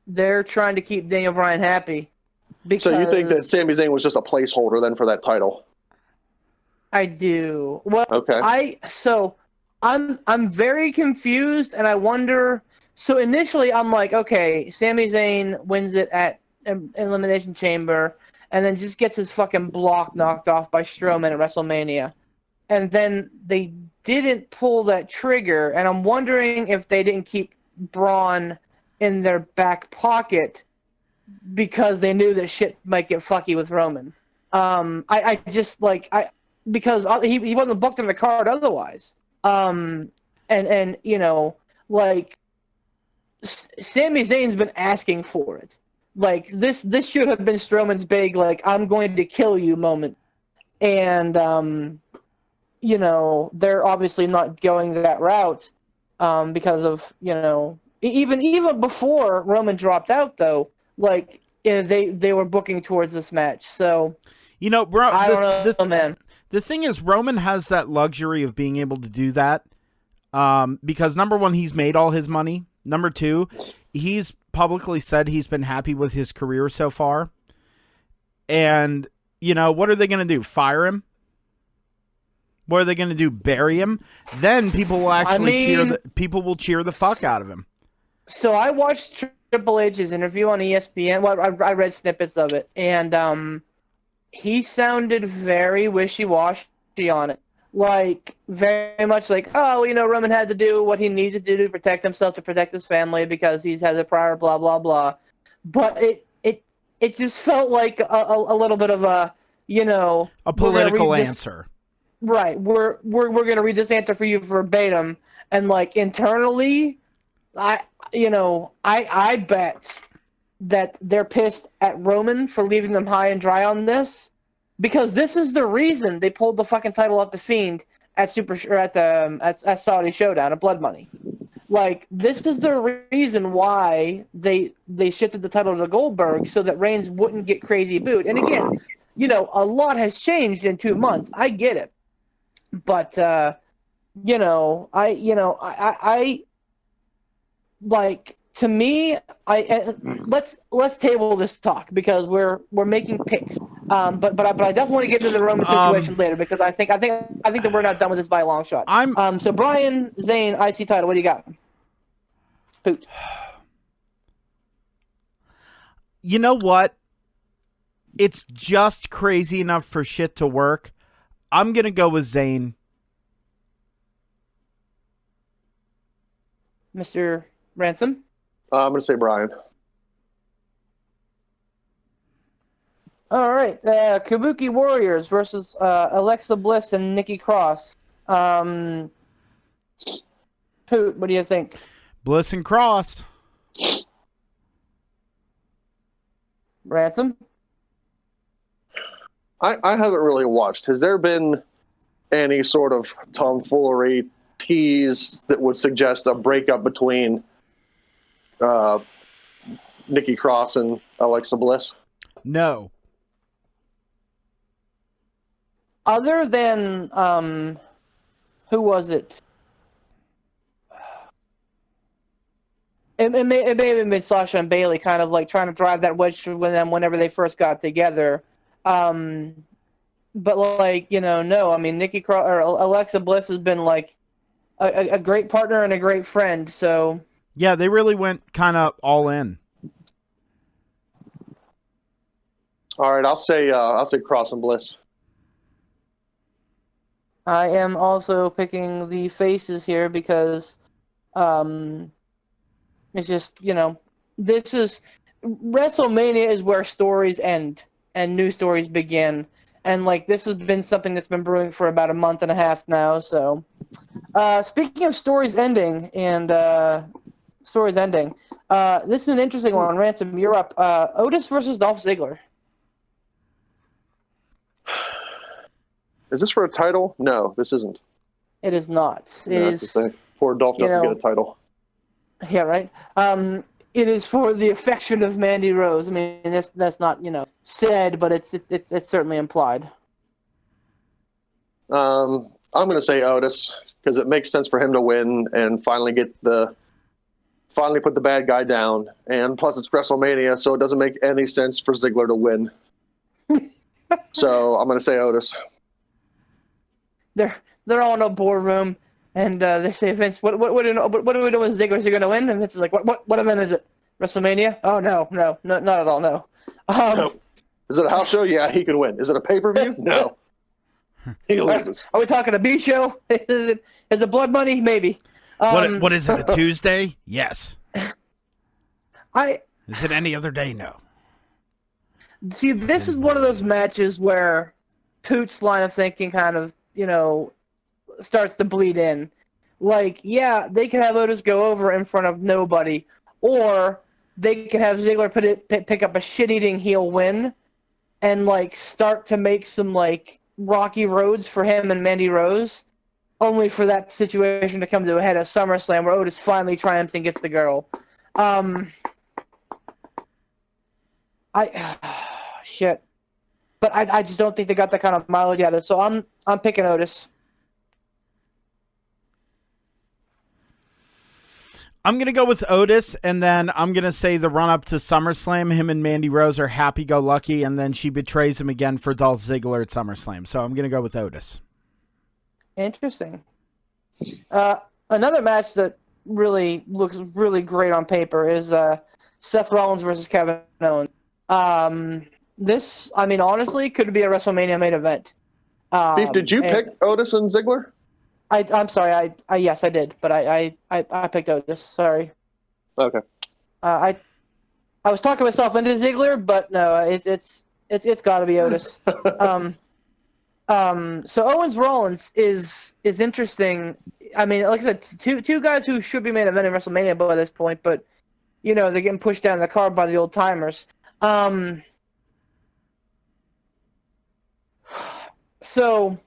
D: they're trying to keep Daniel Bryan happy. Because
C: So you think that Sami Zayn was just a placeholder then for that title?
D: I do. Well,
C: Okay.
D: I'm very confused, and I wonder. So initially, I'm like, okay, Sami Zayn wins it at Elimination Chamber, and then just gets his fucking block knocked off by Strowman at WrestleMania, and then they didn't pull that trigger, and I'm wondering if they didn't keep Braun in their back pocket because they knew that shit might get fucky with Roman. Because he wasn't booked in the card otherwise. And you know, like, Sami Zayn's been asking for it. Like, this should have been Strowman's big, like, I'm going to kill you moment. And you know, they're obviously not going that route because of, you know, even before Roman dropped out, though, like, they were booking towards this match. So,
A: you know, bro,
D: I don't know, man.
A: The thing is, Roman has that luxury of being able to do that because, number one, he's made all his money. Number two, he's publicly said he's been happy with his career so far. And, you know, what are they going to do? Fire him? What are they going to do? Bury him? Then people will actually people will cheer the fuck out of him. So
D: I watched Triple H's interview on ESPN. Well, I read snippets of it, and he sounded very wishy-washy on it. Like, very much like, oh, you know, Roman had to do what he needed to do to protect himself, to protect his family, because he has a prior blah, blah, blah. But it just felt like a little bit of a, you know...
A: a political answer.
D: Right. We're going to read this answer for you verbatim. And, like, internally, I bet that they're pissed at Roman for leaving them high and dry on this, because this is the reason they pulled the fucking title off the Fiend at Saudi Showdown at Blood Money. Like, this is the reason why they shifted the title to Goldberg, so that Reigns wouldn't get crazy booed. And again, you know, a lot has changed in 2 months. I get it, but you know, I like, to me, let's table this talk, because we're making picks. But I definitely want to get into the Roman situation later, because I think that we're not done with this by a long shot. So Bryan, Zayn, IC title. What do you got? Poot.
A: You know what? It's just crazy enough for shit to work. I'm gonna go with Zayn.
D: Mr. Ransom?
C: I'm going to say Bryan.
D: All right. Kabuki Warriors versus Alexa Bliss and Nikki Cross. Poot, what do you think?
A: Bliss and Cross.
D: Ransom?
C: I haven't really watched. Has there been any sort of tomfoolery tease that would suggest a breakup between Nikki Cross and Alexa Bliss?
A: No.
D: Other than who was it? It may have been Sasha and Bailey, kind of like trying to drive that wedge with them whenever they first got together. But, like, you know, no. I mean, Nikki Cross or Alexa Bliss has been like a great partner and a great friend. So
A: yeah, they really went kind of all in.
C: All right, I'll say Cross and Bliss.
D: I am also picking the faces here because it's just, you know, this is WrestleMania is where stories end and new stories begin. And, like, this has been something that's been brewing for about a month and a half now. So, speaking of stories ending and this is an interesting one. Ransom, you're up. Otis versus Dolph Ziggler.
C: Is this for a title? No, this isn't.
D: It is not. It is.
C: Poor Dolph doesn't get a title.
D: Yeah, right. It is for the affection of Mandy Rose. I mean, that's not, you know, said, but it's certainly implied.
C: I'm going to say Otis because it makes sense for him to win and finally put the bad guy down. And plus, it's WrestleMania, so it doesn't make any sense for Ziggler to win. So I'm going to say Otis.
D: They're all in a boardroom, and they say, Vince, what do we do with Ziggler? Is he going to win? And Vince is like, what event is it? WrestleMania? Oh, no, not at all, no.
C: No. Is it a house show? Yeah, he can win. Is it a pay-per-view? No. He loses.
D: Are we talking a B show? Is it Blood Money? Maybe.
A: What is it, a Tuesday? Yes. Is it any other day? No.
D: See, this is one of those matches where Poot's line of thinking kind of, starts to bleed in. Like, yeah, they can have Otis go over in front of nobody, or they can have Ziggler pick up a shit-eating heel win and, start to make some, rocky roads for him and Mandy Rose, only for that situation to come to a head at SummerSlam where Otis finally triumphs and gets the girl. Shit. But I just don't think they got that kind of mileage out of it, so I'm picking Otis.
A: I'm going to go with Otis, and then I'm going to say the run-up to SummerSlam, him and Mandy Rose are happy-go-lucky, and then she betrays him again for Dolph Ziggler at SummerSlam. So I'm going to go with Otis. Interesting.
D: Another match that really looks really great on paper is Seth Rollins versus Kevin Owens. This, honestly, could be a WrestleMania main event.
C: Steve, did you pick Otis and Ziggler?
D: I'm sorry. Yes, I did, but I picked Otis. Sorry.
C: Okay.
D: I was talking myself into Ziggler, but no, it's got to be Otis. So Owens Rollins is interesting. Like I said, two guys who should be main event in WrestleMania by this point, but they're getting pushed down the card by the old timers. So.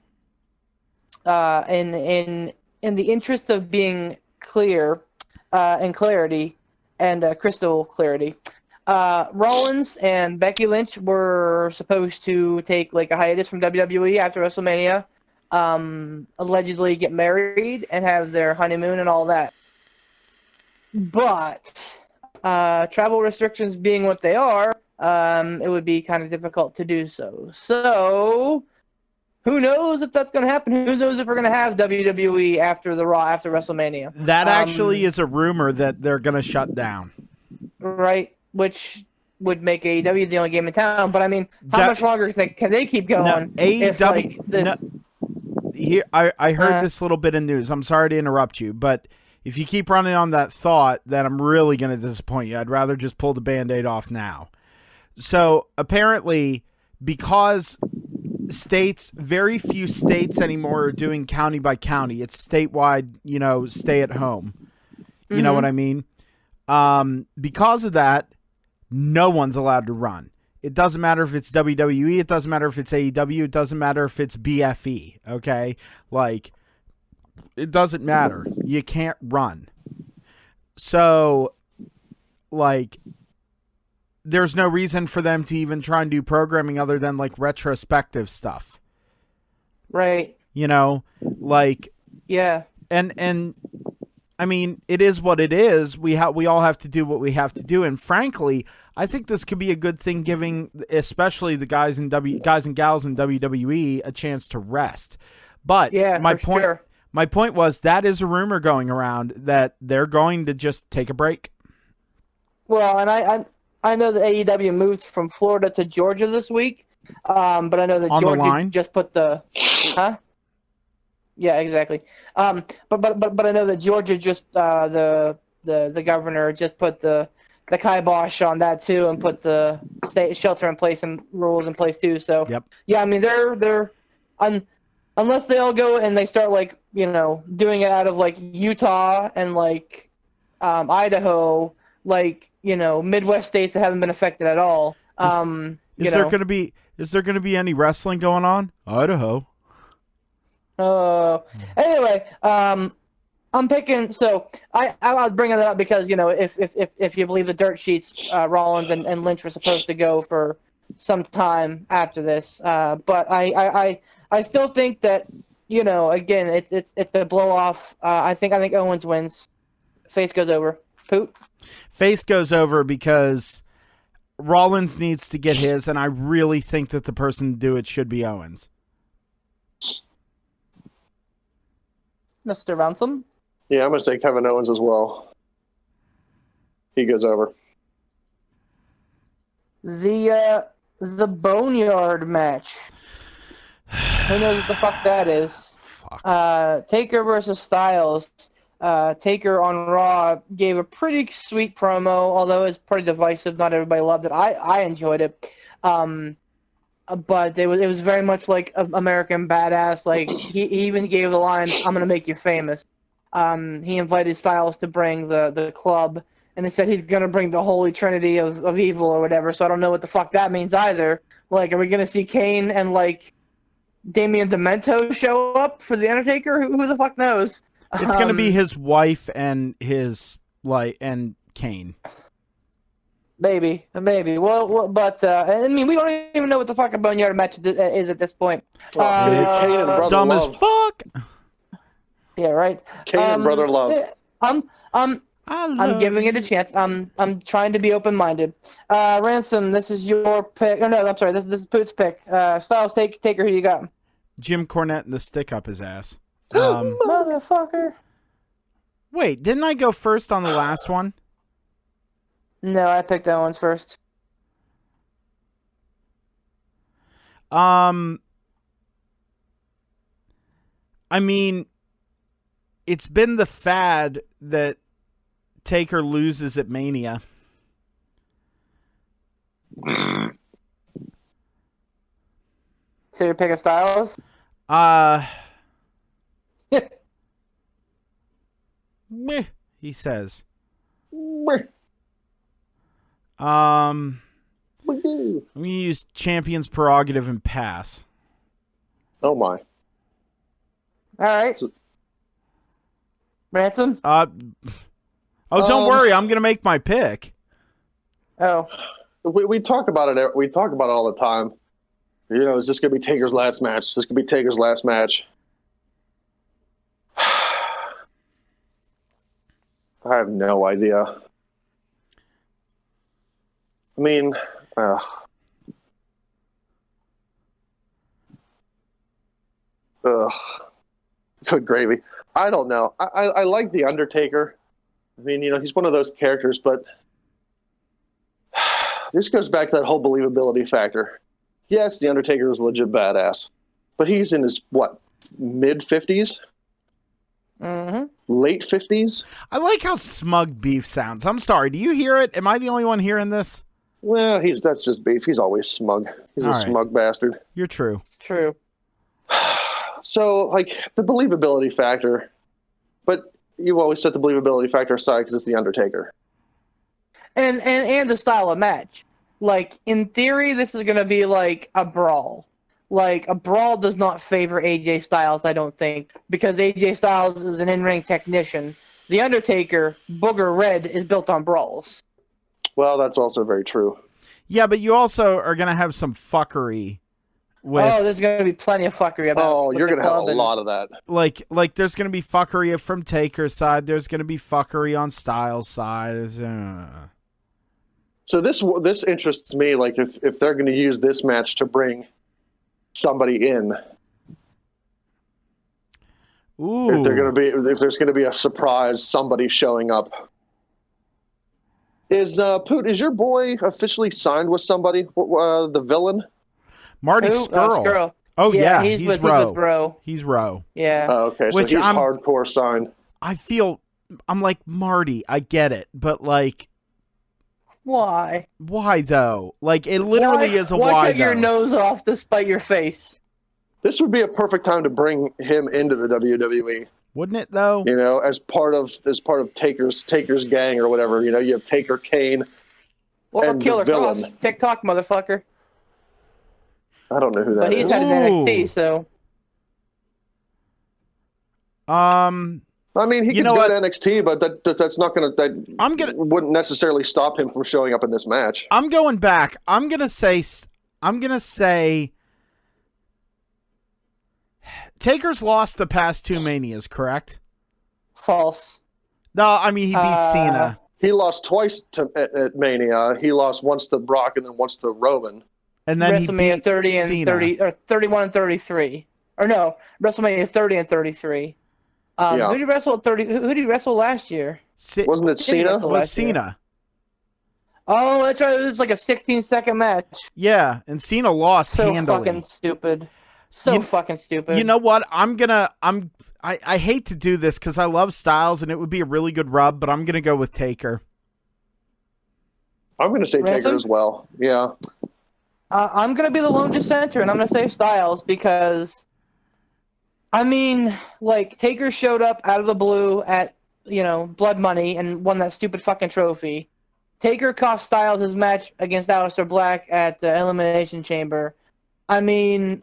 D: In the interest of being clear and clarity and crystal clarity, Rollins and Becky Lynch were supposed to take a hiatus from WWE after WrestleMania, allegedly get married and have their honeymoon and all that. But travel restrictions being what they are, it would be kind of difficult to do so. So. Who knows if that's going to happen? Who knows if we're going to have WWE after WrestleMania?
A: That actually is a rumor that they're going to shut down.
D: Right, which would make AEW the only game in town. But how much longer can they keep going?
A: Here, I heard this little bit of news. I'm sorry to interrupt you, but if you keep running on that thought, then I'm really going to disappoint you. I'd rather just pull the Band-Aid off now. So apparently, because very few states anymore are doing county by county. It's statewide, stay at home. You know what I mean? Because of that, no one's allowed to run. It doesn't matter if it's WWE. It doesn't matter if it's AEW. It doesn't matter if it's BFE. Okay? It doesn't matter. You can't run. So, there's no reason for them to even try and do programming other than retrospective stuff.
D: Right.
A: Yeah. And it is what it is. We all have to do what we have to do. And frankly, I think this could be a good thing, giving especially the guys and gals in WWE a chance to rest. But my point was that is a rumor going around that they're going to just take a break.
D: Well, and I know that AEW moved from Florida to Georgia this week, but I know that Georgia just put the, Yeah, exactly. But I know that Georgia just the governor just put the kibosh on that too, and put the state shelter in place and rules in place too. So yeah, they're unless they all go and they start doing it out of Utah and Idaho, Midwest states that haven't been affected at all.
A: Is there going to be any wrestling going on? Idaho.
D: Anyway, I'm picking. So I was bringing that up because if you believe the dirt sheets, Rollins and Lynch were supposed to go for some time after this. But I still think that again, it's a blow off. I think Owens wins. Face goes over. Poot.
A: Face goes over because Rollins needs to get his, and I really think that the person to do it should be Owens.
D: Mr. Ransom.
C: Yeah, I'm going to say Kevin Owens as well. He goes over.
D: The Boneyard match. Who knows what the fuck that is?
A: Fuck.
D: Taker versus Styles. Taker on Raw gave a pretty sweet promo, although it's pretty divisive. Not everybody loved it. I enjoyed it. But it was very much like American Badass. Like he even gave the line, "I'm gonna make you famous." He invited Styles to bring the club, and he said he's gonna bring the Holy Trinity of evil or whatever. So I don't know what the fuck that means either. Like, are we gonna see Kane and like Damian Demento show up for the Undertaker? Who the fuck knows?
A: It's going to be his wife and his and Kane.
D: Maybe. Well, but I mean, we don't even know what the fuck a Boneyard match is at this point.
C: Kane and Brother
A: Dumb
C: Love.
A: as fuck.
D: Yeah, right.
C: Kane and Brother Love.
D: I'm giving it a chance. I'm trying to be open-minded. Ransom, this is your pick. Oh, no, I'm sorry. This is Poot's pick. Styles, Taker, who you got?
A: Jim Cornette and the stick up his ass.
D: Motherfucker.
A: Wait, didn't I go first on the last one?
D: No, I picked that one first.
A: I mean, it's been the fad that Taker loses at Mania.
D: So you're picking Styles?
A: Meh, he says.
C: Meh.
A: I'm going to use Champion's Prerogative and pass.
C: Oh, my.
D: All right. Ransom?
A: Don't worry. I'm going to make my pick.
D: Oh.
C: We talk about it. We talk about it all the time. Is this going to be Taker's last match? Is this going to be Taker's last match? I have no idea. I mean, good gravy. I don't know. I like The Undertaker. I mean, he's one of those characters, but this goes back to that whole believability factor. Yes, The Undertaker is a legit badass, but he's in his, mid-50s?
D: Mm-hmm.
C: Late 50s?
A: I like how smug Beef sounds. I'm sorry. Do you hear it? Am I the only one hearing this?
C: Well, that's just Beef. He's always smug. He's a smug bastard.
A: You're true.
D: True.
C: So, the believability factor, but you always set the believability factor aside because it's The Undertaker.
D: And the style of match. Like, in theory, this is going to be like a brawl. Like, a brawl does not favor AJ Styles, I don't think, because AJ Styles is an in-ring technician. The Undertaker, Booger Red, is built on brawls.
C: Well, that's also very true.
A: Yeah, but you also are going to have some fuckery.
D: There's going to be plenty of fuckery about.
C: Oh, you're going to have a lot of that.
A: Like there's going to be fuckery from Taker's side. There's going to be fuckery on Styles' side.
C: So this interests me. Like if they're going to use this match to bring somebody in,
A: ooh,
C: if there's going to be a surprise somebody showing up. Is your boy officially signed with somebody? The villain?
A: Marty Scurll. Oh yeah, he's
D: with
A: Rowe.
D: Bro.
A: He's Rowe.
D: Yeah.
C: Oh, okay, so he's hardcore signed.
A: I'm like, Marty, I get it, but like,
D: why?
A: Why though? Like, it literally is a why.
D: Why cut your nose off to spite your face?
C: This would be a perfect time to bring him into the WWE.
A: Wouldn't it though?
C: As part of Taker's gang or whatever. You have Taker, Kane,
D: or
C: and
D: Killer
C: the villain.
D: Cross. TikTok, motherfucker.
C: I don't know who that is.
D: But he's had an NXT, so.
C: I mean, he could go to NXT, but that's not going to. Wouldn't necessarily stop him from showing up in this match.
A: I'm going back. I'm gonna say. Taker's lost the past 2 Manias, correct?
D: False.
A: No, I mean he beat Cena.
C: He lost twice at Mania. He lost once to Brock and then once to Roman.
A: And then he
D: WrestleMania
A: beat
D: 30 and
A: Cena.
D: 30 or 31 and 33. Or no, WrestleMania 30 and 33.
C: Yeah.
D: Who did he wrestle at 30? Who did he wrestle last year?
C: Wasn't it
D: Who did he
C: Cena?
D: wrestle
A: Was
D: last year?
A: Cena.
D: Oh, that's right. It was like a 16-second match.
A: Yeah, and Cena lost
D: So
A: handily.
D: fucking stupid. So fucking stupid.
A: You know what? I hate to do this because I love Styles and it would be a really good rub, but I'm gonna go with Taker.
C: I'm going to say
D: Ransom?
C: Taker as well. Yeah.
D: I'm going to be the lone dissenter, and I'm going to say Styles because, I mean, like, Taker showed up out of the blue at, Blood Money and won that stupid fucking trophy. Taker cost Styles his match against Aleister Black at the Elimination Chamber. I mean,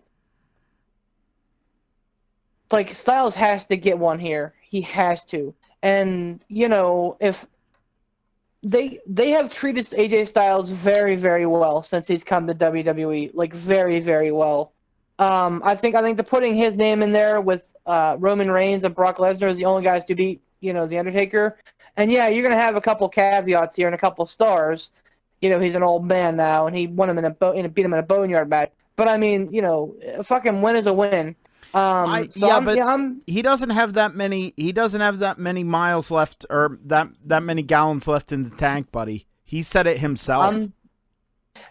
D: like, Styles has to get one here. He has to. And, if they have treated AJ Styles very, very well since he's come to WWE, like very, very well. I think the putting his name in there with Roman Reigns and Brock Lesnar is the only guys to beat, The Undertaker. And yeah, you're gonna have a couple caveats here and a couple stars. He's an old man now, and he won him beat him in a boneyard match. But I mean, a fucking win is a win.
A: He doesn't have that many. He doesn't have that many miles left, or that many gallons left in the tank, buddy. He said it himself.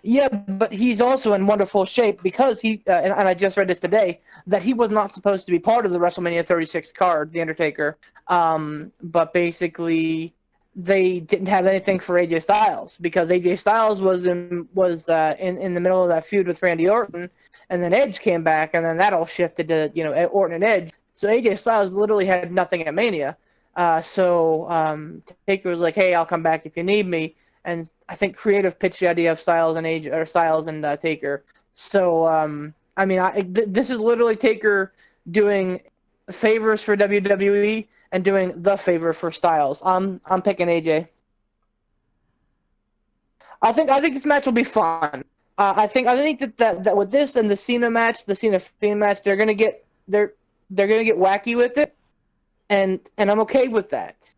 D: Yeah, but he's also in wonderful shape because he and I just read this today that he was not supposed to be part of the WrestleMania 36 card, The Undertaker. But basically, they didn't have anything for AJ Styles because AJ Styles was in the middle of that feud with Randy Orton. And then Edge came back, and then that all shifted to, Orton and Edge. So AJ Styles literally had nothing at Mania. So Taker was like, hey, I'll come back if you need me. And I think creative pitched the idea of Styles and Taker. So, this is literally Taker doing favors for WWE and doing the favor for Styles. I'm picking AJ. I think this match will be fun. I think that with this and the Cena match, the Cena Fiend match, they're gonna get wacky with it, and I'm okay with that.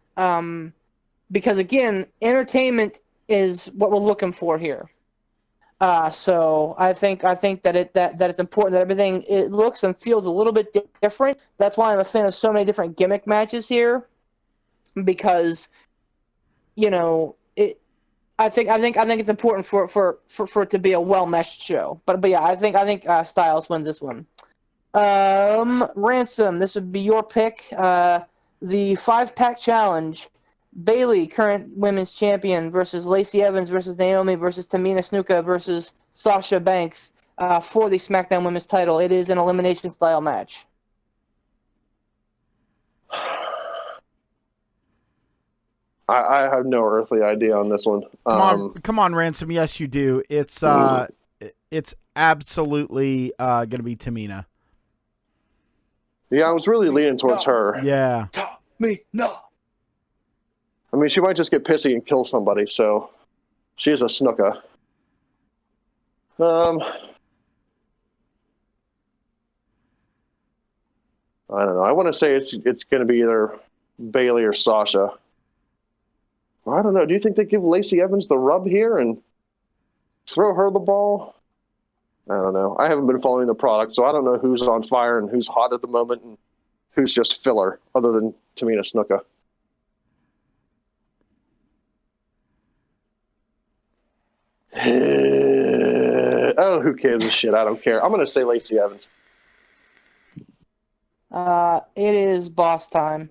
D: Because again, entertainment is what we're looking for here. So I think that it's important that everything it looks and feels a little bit different. That's why I'm a fan of so many different gimmick matches here, because I think it's important for it to be a well-meshed show. But yeah, I think Styles wins this one. Ransom, this would be your pick. The 5-pack challenge: Bayley, current women's champion, versus Lacey Evans versus Naomi versus Tamina Snuka versus Sasha Banks for the SmackDown Women's title. It is an elimination style match.
C: I have no earthly idea on this one.
A: Come on, Ransom. Yes, you do. It's absolutely gonna be Tamina.
C: Yeah, I was really leaning towards her.
A: Yeah.
D: No.
C: I mean, she might just get pissy and kill somebody, so she's a Snuka. I don't know. I want to say it's going to be either Bayley or Sasha. I don't know. Do you think they give Lacey Evans the rub here and throw her the ball? I don't know. I haven't been following the product, so I don't know who's on fire and who's hot at the moment and who's just filler, other than Tamina Snuka. Oh, who cares a shit? I don't care. I'm going to say Lacey Evans.
D: It is boss time.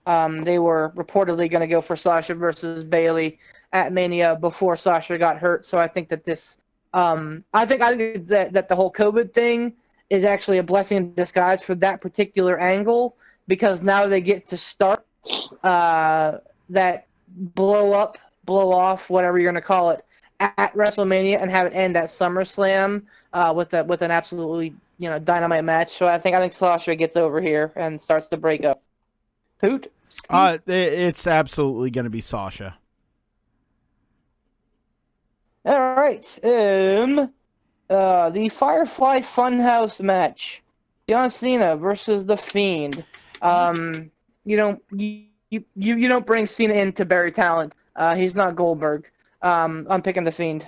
D: They were reportedly going to go for Sasha versus Bayley at Mania before Sasha got hurt. So I think that this, I think that the whole COVID thing is actually a blessing in disguise for that particular angle, because now they get to start that blow off, whatever you're going to call it, at WrestleMania and have it end at SummerSlam with an absolutely dynamite match. So I think Sasha gets over here and starts to break up. Poot?
A: It's absolutely going to be Sasha.
D: All right. The Firefly Funhouse match. John Cena versus The Fiend. You don't bring Cena in to bury talent. He's not Goldberg. I'm picking The Fiend.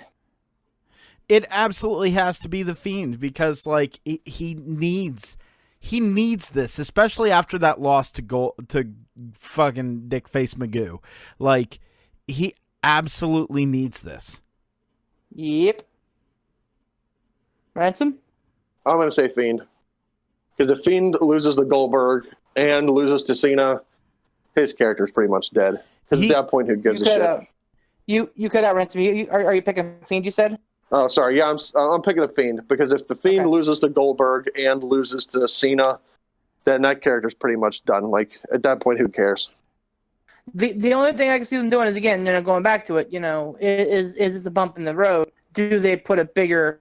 A: It absolutely has to be The Fiend because, like, he needs this, especially after that loss to fucking Dickface Magoo. Like, he absolutely needs this.
D: Yep. Ransom?
C: I'm going to say Fiend. Because if Fiend loses to Goldberg and loses to Cena, his character's pretty much dead. Because at that point, who gives a shit?
D: You cut out Ransom. Are you picking Fiend, you said?
C: Oh, sorry. Yeah, I'm picking a Fiend. Because if the Fiend loses to Goldberg and loses to Cena, then that character's pretty much done. Like, at that point, who cares?
D: The only thing I can see them doing is, again, going back to it, is it's a bump in the road. Do they put a bigger,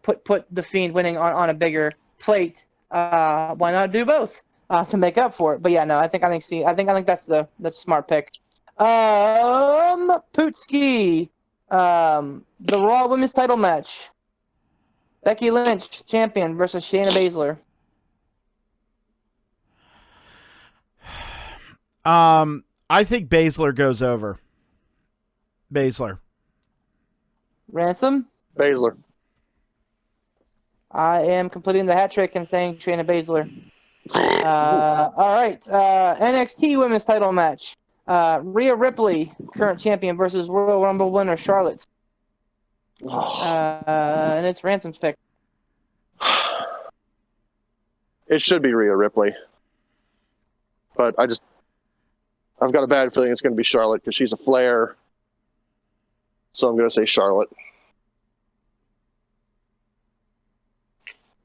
D: put the Fiend winning on a bigger plate? Why not do both to make up for it? But yeah, no, I think that's the smart pick. Pootski, the Raw Women's Title match. Becky Lynch, champion, versus Shayna Baszler.
A: I think Baszler goes over. Baszler.
D: Ransom?
C: Baszler.
D: I am completing the hat trick and saying Shayna Baszler. All right. NXT Women's Title match. Rhea Ripley, current champion, versus Royal Rumble winner Charlotte. And it's Ransom's pick.
C: It should be Rhea Ripley. But I've got a bad feeling it's going to be Charlotte because she's a Flair. So I'm going to say Charlotte.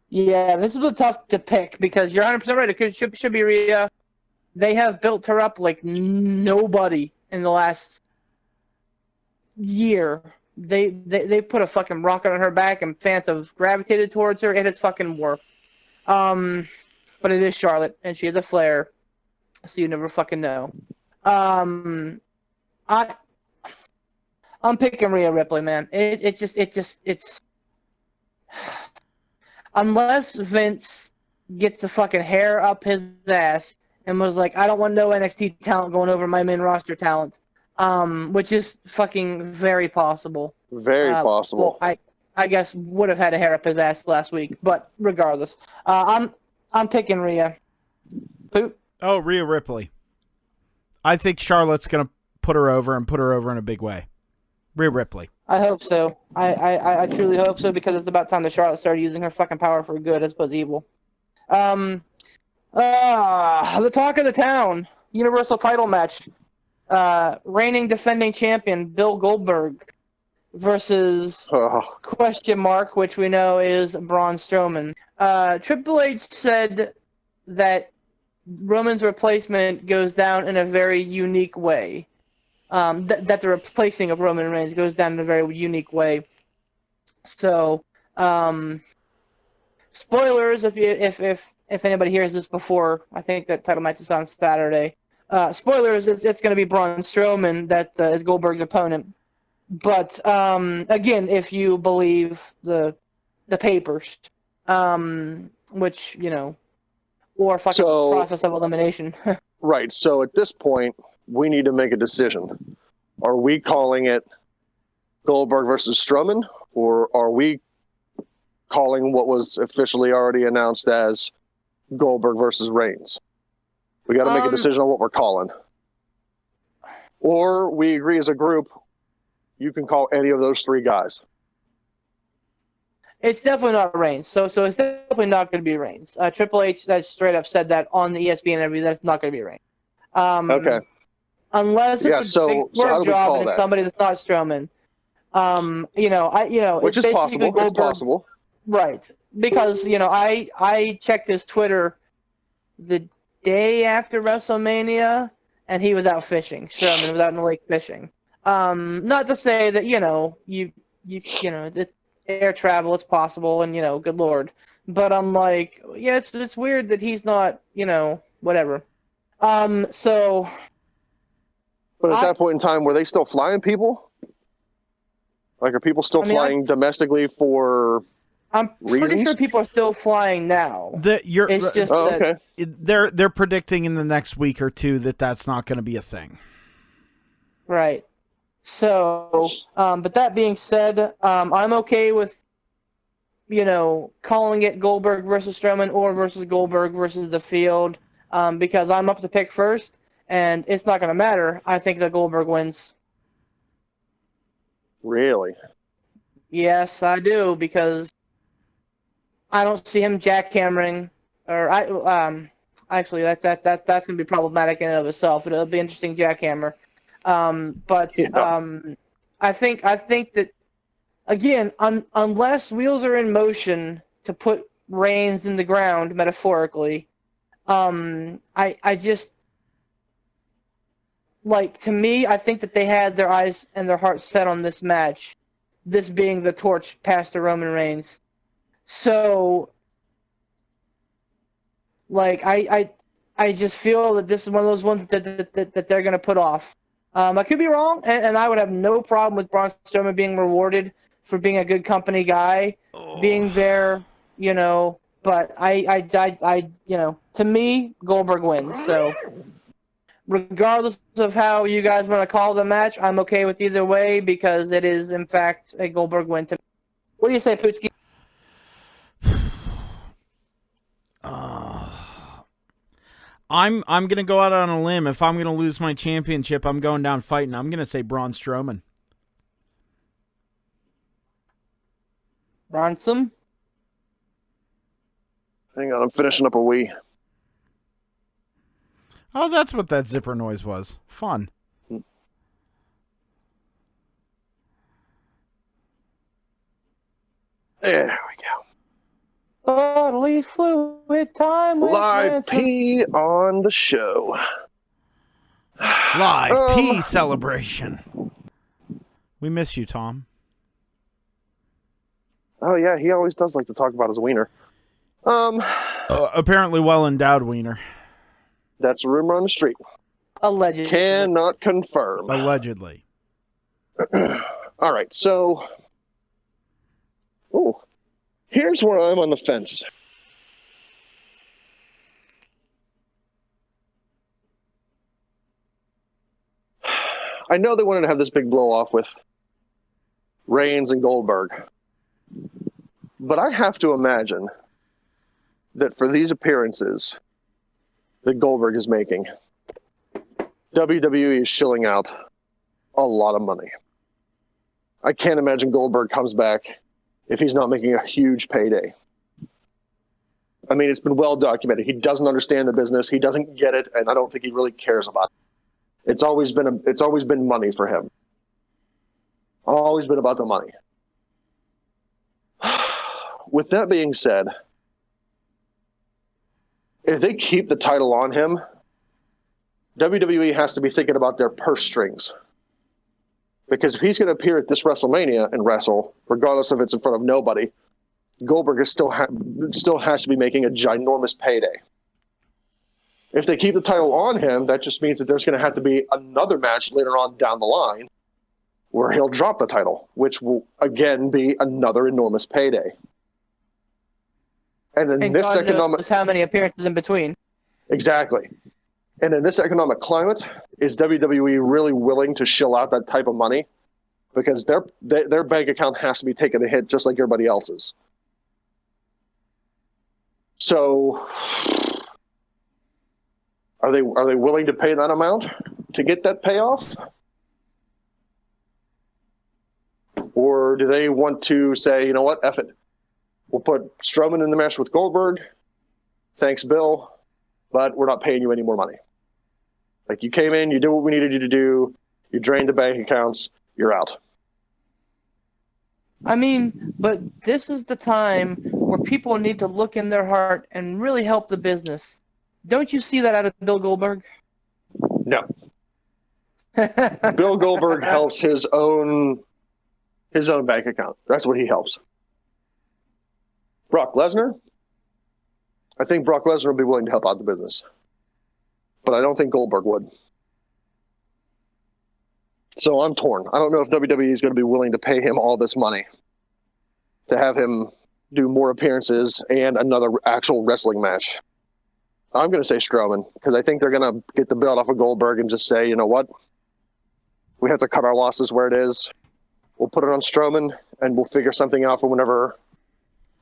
D: Yeah, this is tough to pick because you're 100% right. It should be Rhea. They have built her up like nobody in the last year. They put a fucking rocket on her back and fans have gravitated towards her. It has fucking worked. But it is Charlotte, and she is a Flair, so you never fucking know. I'm picking Rhea Ripley, man. It's unless Vince gets the fucking hair up his ass and was like, I don't want no NXT talent going over my main roster talent, which is fucking very possible.
C: Very possible.
D: Well, I guess would have had a hair up his ass last week, but regardless, I'm picking Rhea. Poop.
A: Oh, Rhea Ripley. I think Charlotte's gonna put her over in a big way. Rhea Ripley.
D: I hope so. I truly hope so because it's about time that Charlotte started using her fucking power for good as opposed to evil. The talk of the town, Universal title match. Reigning defending champion Bill Goldberg versus question mark, which we know is Braun Strowman. Triple H said that Roman's replacement goes down in a very unique way. That the replacing of Roman Reigns goes down in a very unique way. So, spoilers if anybody hears this before, I think that title match is on Saturday. Spoilers, it's going to be Braun Strowman that is Goldberg's opponent. But again, if you believe the papers, which or fucking process of elimination.
C: Right. So at this point, we need to make a decision. Are we calling it Goldberg versus Strowman, or are we calling what was officially already announced as Goldberg versus Reigns? We got to make a decision on what we're calling. Or we agree as a group, you can call any of those three guys.
D: It's definitely not Reigns. So it's definitely not going to be Reigns. Triple H that straight up said that on the ESPN interview that it's not going to be Reigns.
C: Okay.
D: Unless it's a big work job and it's somebody that's not Strowman.
C: Which
D: it's
C: is possible.
D: Goldberg,
C: it's possible.
D: Right. Because, I checked his Twitter the day after WrestleMania and he was out fishing. Strowman was out in the lake fishing. Not to say that, it's air travel, it's possible, and, good Lord. But I'm like, yeah, it's weird that he's not, whatever. So...
C: But at that point in time, were they still flying people? Like, are people still flying domestically for
D: I'm pretty
C: Reasons?
D: sure people are still flying now. It's just
C: Oh,
D: that
C: okay.
A: They're predicting in the next week or two that that's not going to be a thing.
D: right. So, but that being said, I'm okay with, calling it Goldberg versus Strowman or versus Goldberg versus The Field, because I'm up to pick first, and it's not going to matter. I think that Goldberg wins.
C: Really?
D: Yes, I do, because I don't see him jackhammering, actually that's gonna be problematic in and of itself. It'll be interesting jackhammer, but
C: Yeah.
D: I think that again, unless wheels are in motion to put Reigns in the ground metaphorically, I just to me, I think that they had their eyes and their hearts set on this match, this being the torch passed to Roman Reigns. So, I just feel that this is one of those ones that they're going to put off. I could be wrong, and I would have no problem with Braun Strowman being rewarded for being a good company guy, being there, But to me, Goldberg wins. So, regardless of how you guys want to call the match, I'm okay with either way because it is, in fact, a Goldberg win to me. What do you say, Putski?
A: I'm gonna go out on a limb. If I'm gonna lose my championship, I'm going down fighting. I'm gonna say Braun Strowman.
D: Bronson?
C: Hang on, I'm finishing up a wee.
A: Oh, that's what that zipper noise was. Fun.
C: There we go.
D: Bodily fluid time with
C: Live
D: Ransom.
C: pee on the show.
A: Live pee celebration. We miss you, Tom.
C: Oh yeah, he always does like to talk about his wiener.
A: Apparently well endowed wiener.
C: That's a rumor on the street.
D: Allegedly.
C: Cannot confirm.
A: Allegedly.
C: All right, so here's where I'm on the fence. I know they wanted to have this big blow off with Reigns and Goldberg, but I have to imagine that for these appearances that Goldberg is making, WWE is shilling out a lot of money. I can't imagine Goldberg comes back if he's not making a huge payday. I mean, it's been well documented. He doesn't understand the business. He doesn't get it, and I don't think he really cares about it. It's always been money for him. Always been about the money. With that being said, if they keep the title on him, WWE has to be thinking about their purse strings. Because if he's going to appear at this WrestleMania and wrestle, regardless if it's in front of nobody, Goldberg is still has to be making a ginormous payday. If they keep the title on him, that just means that there's going to have to be another match later on down the line where he'll drop the title, which will again be another enormous payday. And in
D: And
C: this
D: God
C: economic
D: knows how many appearances in between.
C: exactly. And in this economic climate, is WWE really willing to shill out that type of money? Because their bank account has to be taking a hit just like everybody else's. So, are they willing to pay that amount to get that payoff? Or do they want to say, you know what, F it. We'll put Strowman in the match with Goldberg. Thanks, Bill. But we're not paying you any more money. Like, you came in, you did what we needed you to do, you drained the bank accounts, you're out.
D: I mean, but this is the time where people need to look in their heart and really help the business. Don't you see that out of Bill Goldberg?
C: No. Bill Goldberg helps his own bank account. That's what he helps. Brock Lesnar? I think Brock Lesnar would be willing to help out the business. But I don't think Goldberg would. So I'm torn. I don't know if WWE is going to be willing to pay him all this money to have him do more appearances and another actual wrestling match? I'm going to say Strowman, because I think they're going to get the belt off of Goldberg and just say, you know what? We have to cut our losses where it is. We'll put it on Strowman, and we'll figure something out for whenever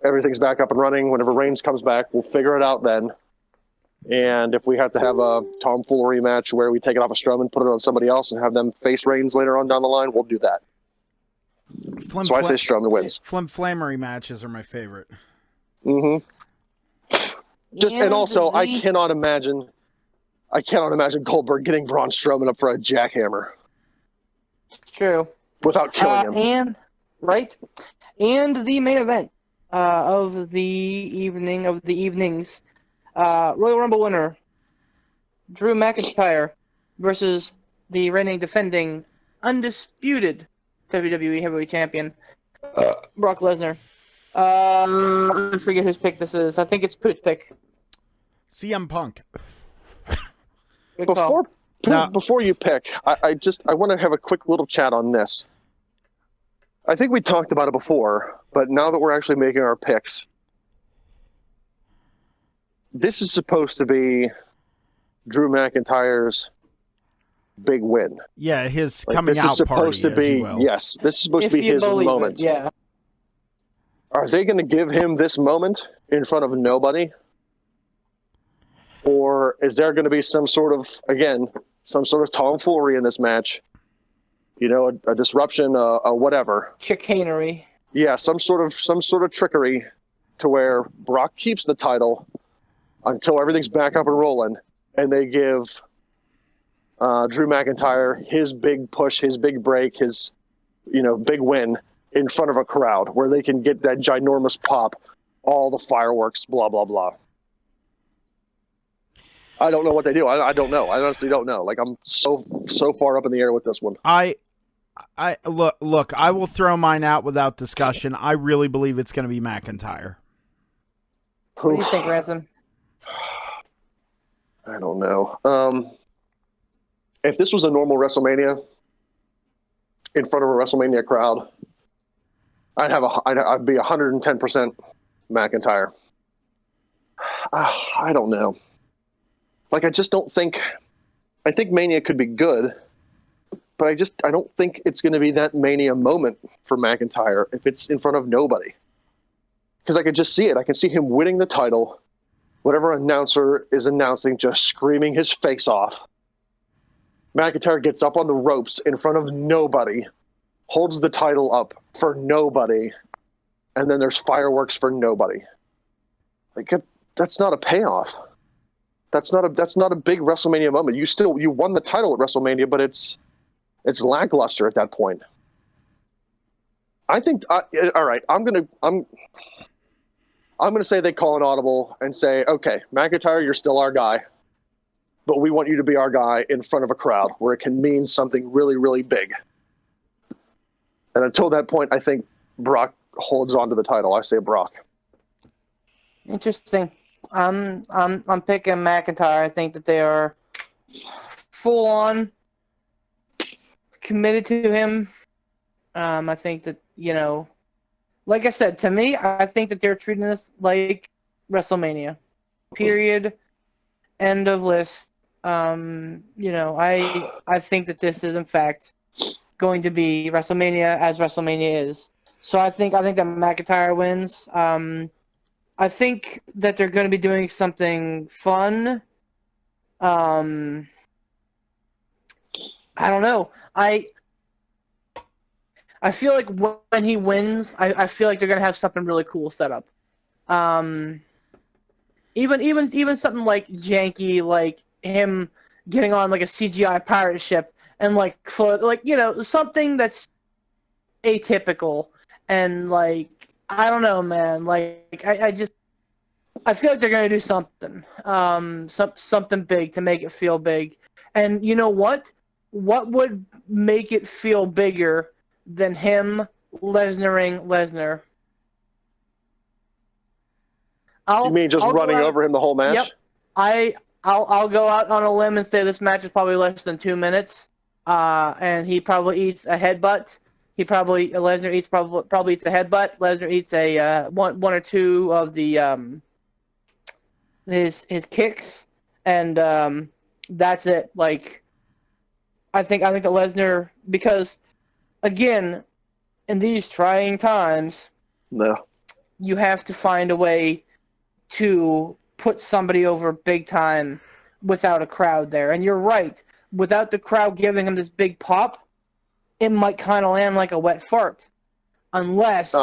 C: everything's back up and running. Whenever Reigns comes back, we'll figure it out then. And if we have to have a tomfoolery match where we take it off of Strowman, put it on somebody else, and have them face Reigns later on down the line, we'll do that. So I say Strowman wins.
A: Flamery matches are my favorite.
C: Mm-hmm. And also, I cannot imagine Goldberg getting Braun Strowman up for a jackhammer.
D: True.
C: Without killing him.
D: And the main event of the evenings, Royal Rumble winner Drew McIntyre versus the reigning defending undisputed WWE Heavyweight Champion Brock Lesnar. I forget whose pick this is. I think it's Poot's pick.
A: CM Punk.
C: Before you pick, I want to have a quick little chat on this. I think we talked about it before, but now that we're actually making our picks, this is supposed to be Drew McIntyre's big win.
A: Yeah, his coming out party. This is supposed to be
C: this is supposed to be his moment.
D: Yeah.
C: Are they going to give him this moment in front of nobody? Or is there going to be some sort of tomfoolery in this match? You know, a disruption, a whatever.
D: Chicanery.
C: Yeah, some sort of trickery to where Brock keeps the title until everything's back up and rolling, and they give Drew McIntyre his big push, his big break, his big win in front of a crowd where they can get that ginormous pop, all the fireworks, blah, blah, blah. I don't know what they do. I don't know. I honestly don't know. Like, I'm so far up in the air with this one.
A: I look, I will throw mine out without discussion. I really believe it's going to be McIntyre.
D: What do you think, Ransom?
C: I don't know. If this was a normal WrestleMania in front of a WrestleMania crowd, I'd be 110% McIntyre. I don't know. Like, I just don't think. I think Mania could be good, but I don't think it's going to be that Mania moment for McIntyre if it's in front of nobody. Because I could just see it. I can see him winning the title, whatever announcer is announcing, just screaming his face off. McIntyre gets up on the ropes in front of nobody, holds the title up for nobody, and then there's fireworks for nobody. Like, that's not a payoff. That's not a big WrestleMania moment. You won the title at WrestleMania, but it's lackluster at that point. I think. All right, I'm gonna say they call an audible and say, okay, McIntyre, you're still our guy, but we want you to be our guy in front of a crowd where it can mean something really, really big. And until that point, I think Brock holds on to the title. I say Brock.
D: Interesting. I'm picking McIntyre. I think that they are full on committed to him. I think that, like I said, to me, I think that they're treating this like WrestleMania. Period. End of list. I think that this is in fact going to be WrestleMania as WrestleMania is. So I think that McIntyre wins. I think that they're going to be doing something fun. I don't know. I feel like when he wins, I feel like they're going to have something really cool set up. Even something like janky, like him getting on like a CGI pirate ship and something that's atypical and like. I don't know, man. Like, I feel like they're gonna do something, something big to make it feel big. And you know what? What would make it feel bigger than him Lesnaring Lesnar?
C: You mean just running over him the whole match?
D: Yep. I'll go out on a limb and say this match is probably less than 2 minutes. And he probably eats a headbutt. Lesnar eats probably eats a headbutt. Lesnar eats a one or two of the his kicks, and that's it. Like, I think that Lesnar, because again, in these trying times,
C: No.
D: you have to find a way to put somebody over big time without a crowd there. And you're right, without the crowd giving him this big pop, it might kind of land like a wet fart, unless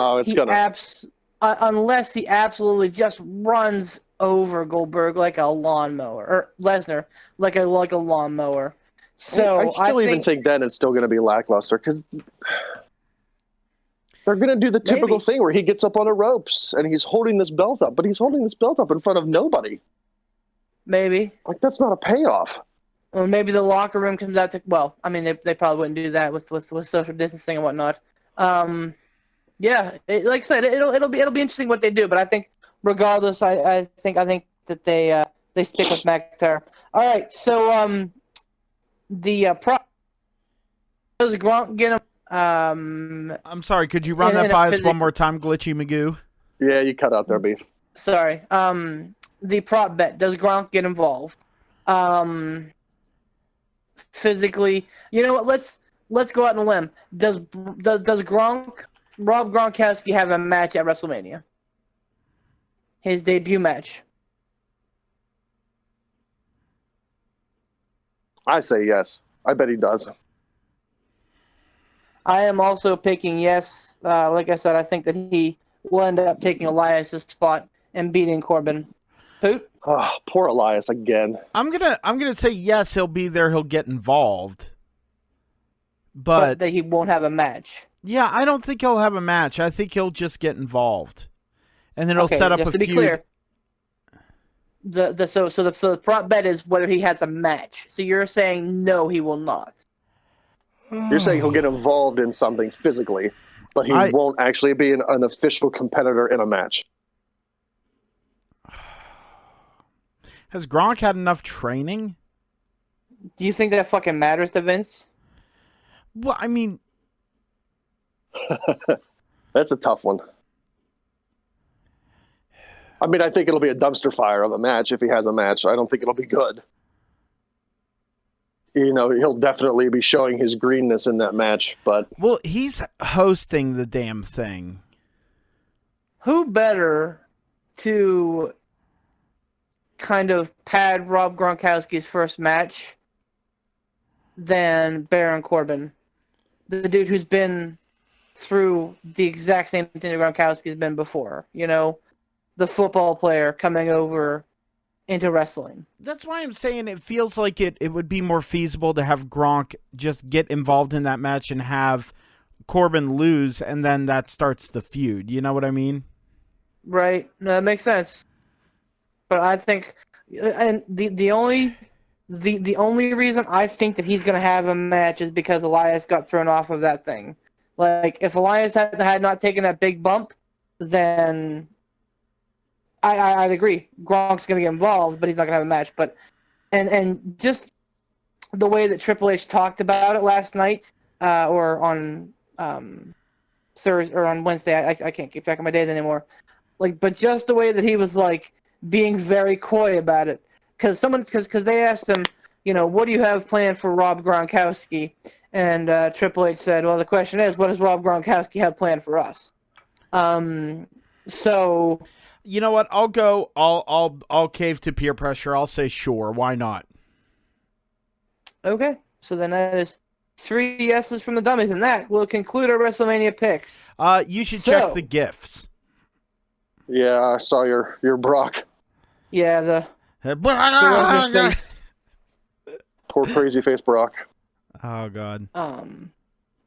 D: unless he absolutely just runs over Goldberg like a lawnmower, or Lesnar like a lawnmower. So
C: I still even think then it's still going to be lackluster, because they're going to do the typical thing where he gets up on the ropes and he's holding this belt up, but he's holding this belt up in front of nobody.
D: Maybe.
C: Like, that's not a payoff.
D: Or maybe the locker room comes out to. Well, I mean, they probably wouldn't do that with social distancing and whatnot. Yeah, like I said, it'll be interesting what they do. But I think, regardless, I think that they stick with McIntyre. All right, so the does Gronk get him?
A: I'm sorry, could you run that by us one more time, Glitchy Magoo?
C: Yeah, you cut out there, Beef.
D: Sorry. The prop bet, does Gronk get involved? Physically, you know what? Let's go out on a limb. Does Rob Gronkowski have a match at WrestleMania? His debut match.
C: I say yes. I bet he does.
D: I am also picking yes. Like I said, I think that he will end up taking Elias' spot and beating Corbin. Poot?
C: Oh, poor Elias again.
A: I'm gonna say yes. He'll be there. He'll get involved, but
D: that he won't have a match.
A: Yeah, I don't think he'll have a match. I think he'll just get involved, and then it'll
D: Okay,
A: set up
D: just
A: a
D: to be
A: feud.
D: clear, the prop bet is whether he has a match. So you're saying no, he will not.
C: You're saying he'll get involved in something physically, but he won't actually be an official competitor in a match.
A: Has Gronk had enough training?
D: Do you think that fucking matters to Vince?
A: Well, I mean,
C: that's a tough one. I mean, I think it'll be a dumpster fire of a match if he has a match. I don't think it'll be good. You know, he'll definitely be showing his greenness in that match, but...
A: Well, he's hosting the damn thing.
D: Who better to kind of pad Rob Gronkowski's first match than Baron Corbin? The dude who's been through the exact same thing that Gronkowski's been before. You know, the football player coming over into wrestling.
A: That's why I'm saying it feels like it would be more feasible to have Gronk just get involved in that match and have Corbin lose, and then that starts the feud. You know what I mean?
D: Right. No, that makes sense. But I think, and the only reason I think that he's going to have a match is because Elias got thrown off of that thing. Like, if Elias had not taken that big bump, then I'd agree. Gronk's going to get involved, but he's not going to have a match. But and just the way that Triple H talked about it last night, or on Thursday or on Wednesday, I can't keep track of my days anymore. Like, but just the way that he was like being very coy about it, because they asked him, you know, what do you have planned for Rob Gronkowski? And Triple H said, well, the question is, what does Rob Gronkowski have planned for us? So.
A: You know what? I'll go. I'll cave to peer pressure. I'll say sure. Why not?
D: Okay. So then that is 3 yeses from the dummies, and that will conclude our WrestleMania picks.
A: You should check the GIFs.
C: Yeah, I saw your Brock.
D: Yeah, the
A: face.
C: Poor crazy face Brock.
A: Oh God.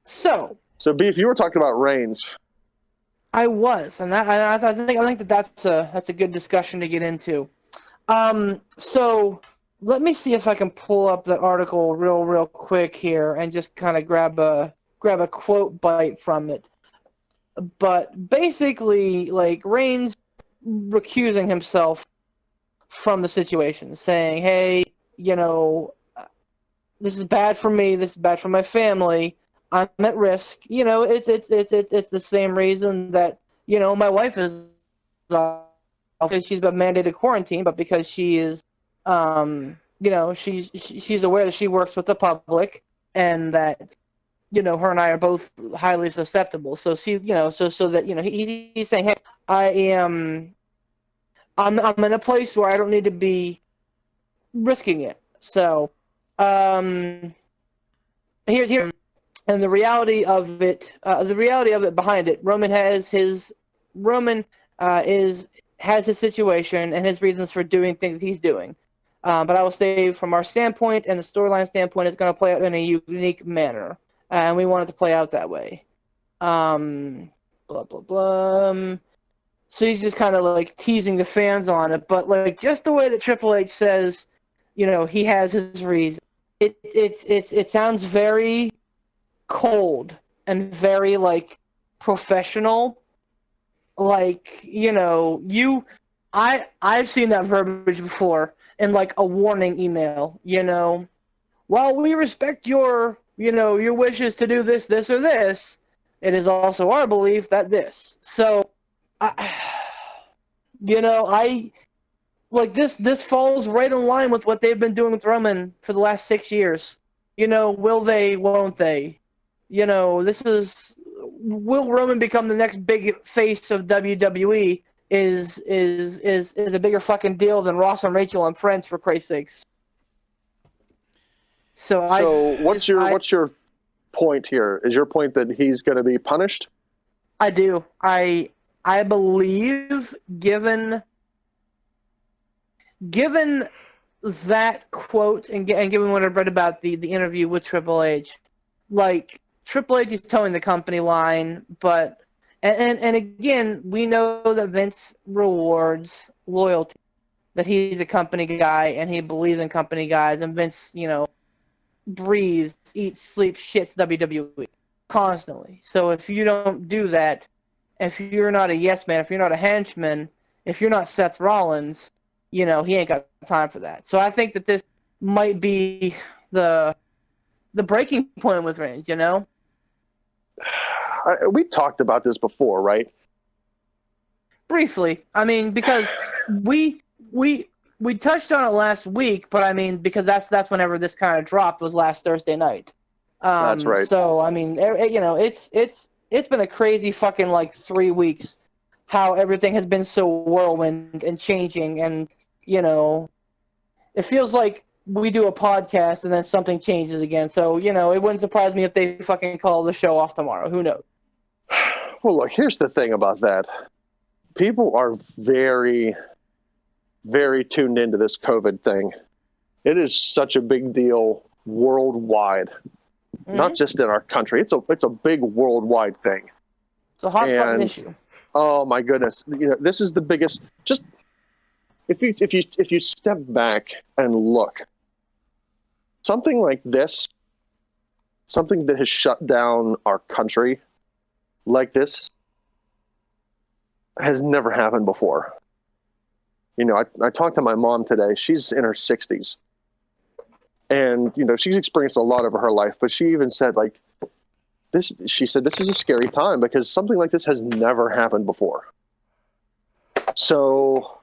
D: So
C: Beef, you were talking about Reigns.
D: I was, and I think that's a good discussion to get into. So let me see if I can pull up that article real quick here and just kind of grab a quote bite from it. But basically, like, Reigns recusing himself from the situation, saying, "Hey, you know, this is bad for me. This is bad for my family. I'm at risk. It's the same reason that my wife is because she's been mandated quarantine, but because she is, she's aware that she works with the public and that her and I are both highly susceptible. So she, so that he's saying, hey, I'm in a place where I don't need to be risking it. So, here, and the reality of it behind it, Roman has his situation and his reasons for doing things he's doing. But I will say, from our standpoint and the storyline standpoint, it's going to play out in a unique manner, and we want it to play out that way. Blah blah blah. So he's just kind of like teasing the fans on it, but like just the way that Triple H says, he has his reason. It sounds very cold and very like professional. Like I've seen that verbiage before in like a warning email. While we respect your your wishes to do this, or this, it is also our belief that this. So, I like this falls right in line with what they've been doing with Roman for the last 6 years. Will they? Won't they? Will Roman become the next big face of WWE? Is a bigger fucking deal than Ross and Rachel and Friends, for Christ's sakes. So
C: what's your point here? Is your point that he's going to be punished?
D: I do. I believe, given that quote and given what I've read about the interview with Triple H, like Triple H is towing the company line, but and again, we know that Vince rewards loyalty, that he's a company guy and he believes in company guys, and Vince, breathes, eats, sleeps, shits WWE constantly. So if you don't do that, if you're not a yes man, if you're not a henchman, if you're not Seth Rollins, he ain't got time for that. So I think that this might be the breaking point with Reigns.
C: We talked about this before, right?
D: Briefly. I mean, because we touched on it last week, but I mean, because that's whenever this kind of dropped, was last Thursday night.
C: That's right.
D: So I mean, it's been a crazy fucking like 3 weeks, how everything has been so whirlwind and changing, and it feels like we do a podcast and then something changes again. So it wouldn't surprise me if they fucking call the show off tomorrow. Who knows?
C: Well, look, here's the thing about that. People are very, very tuned into this COVID thing. It is such a big deal worldwide, not just in our country. It's a big worldwide thing.
D: It's a hot button issue.
C: Oh my goodness! This is the biggest. Just if you step back and look, something like this, something that has shut down our country like this, has never happened before. I talked to my mom today. She's in her 60s. And, she's experienced a lot of her life, but she even said, like, she said, this is a scary time because something like this has never happened before. So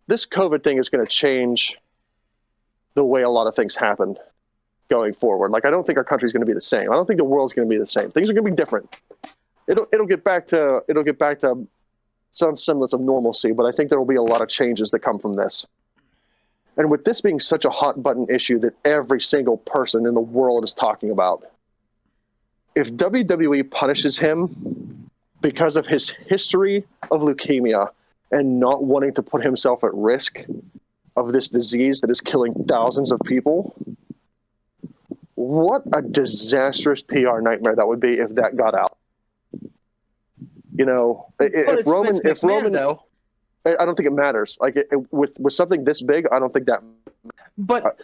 C: this COVID thing is going to change the way a lot of things happen going forward. Like, I don't think our country's going to be the same. I don't think the world's going to be the same. Things are going to be different. It'll get back to some semblance of normalcy, but I think there will be a lot of changes that come from this. And with this being such a hot button issue that every single person in the world is talking about, if WWE punishes him because of his history of leukemia and not wanting to put himself at risk of this disease that is killing thousands of people, what a disastrous PR nightmare that would be if that got out. If Roman,
D: though.
C: I don't think it matters. Like with something this big, I don't think that.
D: But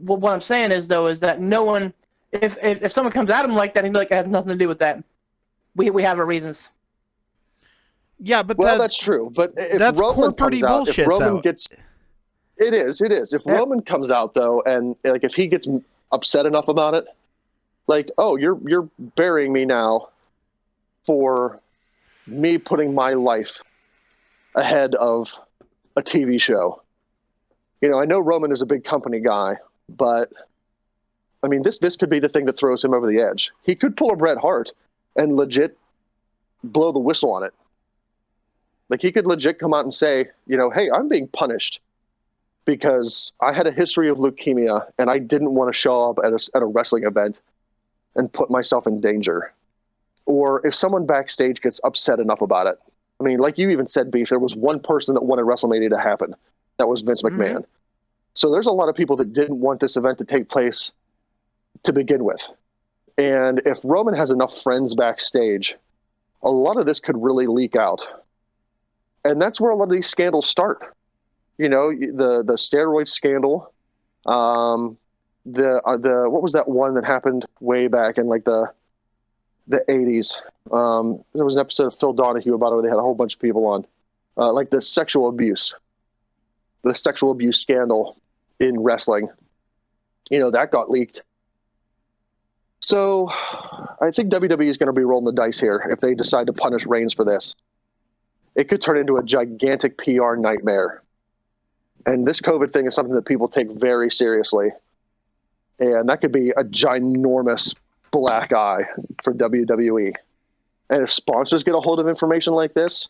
D: what I'm saying is that no one, if someone comes at him like that, he'd be like, it has nothing to do with that. We have our reasons.
A: Yeah, but
C: that's true. But if
A: that's
C: Roman comes out,
A: bullshit,
C: if Roman
A: though.
C: gets, it is. If Roman comes out though, and like if he gets upset enough about it, Like, oh, you're burying me now for me putting my life ahead of a TV show. You know, I know Roman is a big company guy, but I mean, this could be the thing that throws him over the edge. He could pull a Bret Hart and legit blow the whistle on it. Like, he could legit come out and say, you know, hey, I'm being punished because I had a history of leukemia and I didn't want to show up at a wrestling event and put myself in danger. Or if someone backstage gets upset enough about it. I mean, like you even said, Beef, there was one person that wanted WrestleMania to happen. That was Vince McMahon. So there's a lot of people that didn't want this event to take place to begin with. And if Roman has enough friends backstage, a lot of this could really leak out. And that's where a lot of these scandals start. You know, the steroid scandal, the what was that one that happened way back in like the 80s? There was an episode of Phil Donahue about it where they had a whole bunch of people on, like the sexual abuse scandal in wrestling. You know, that got leaked. So I think WWE is going to be rolling the dice here if they decide to punish Reigns for this. It could turn into a gigantic PR nightmare. And this COVID thing is something that people take very seriously. And that could be a ginormous black eye for WWE. And if sponsors get a hold of information like this,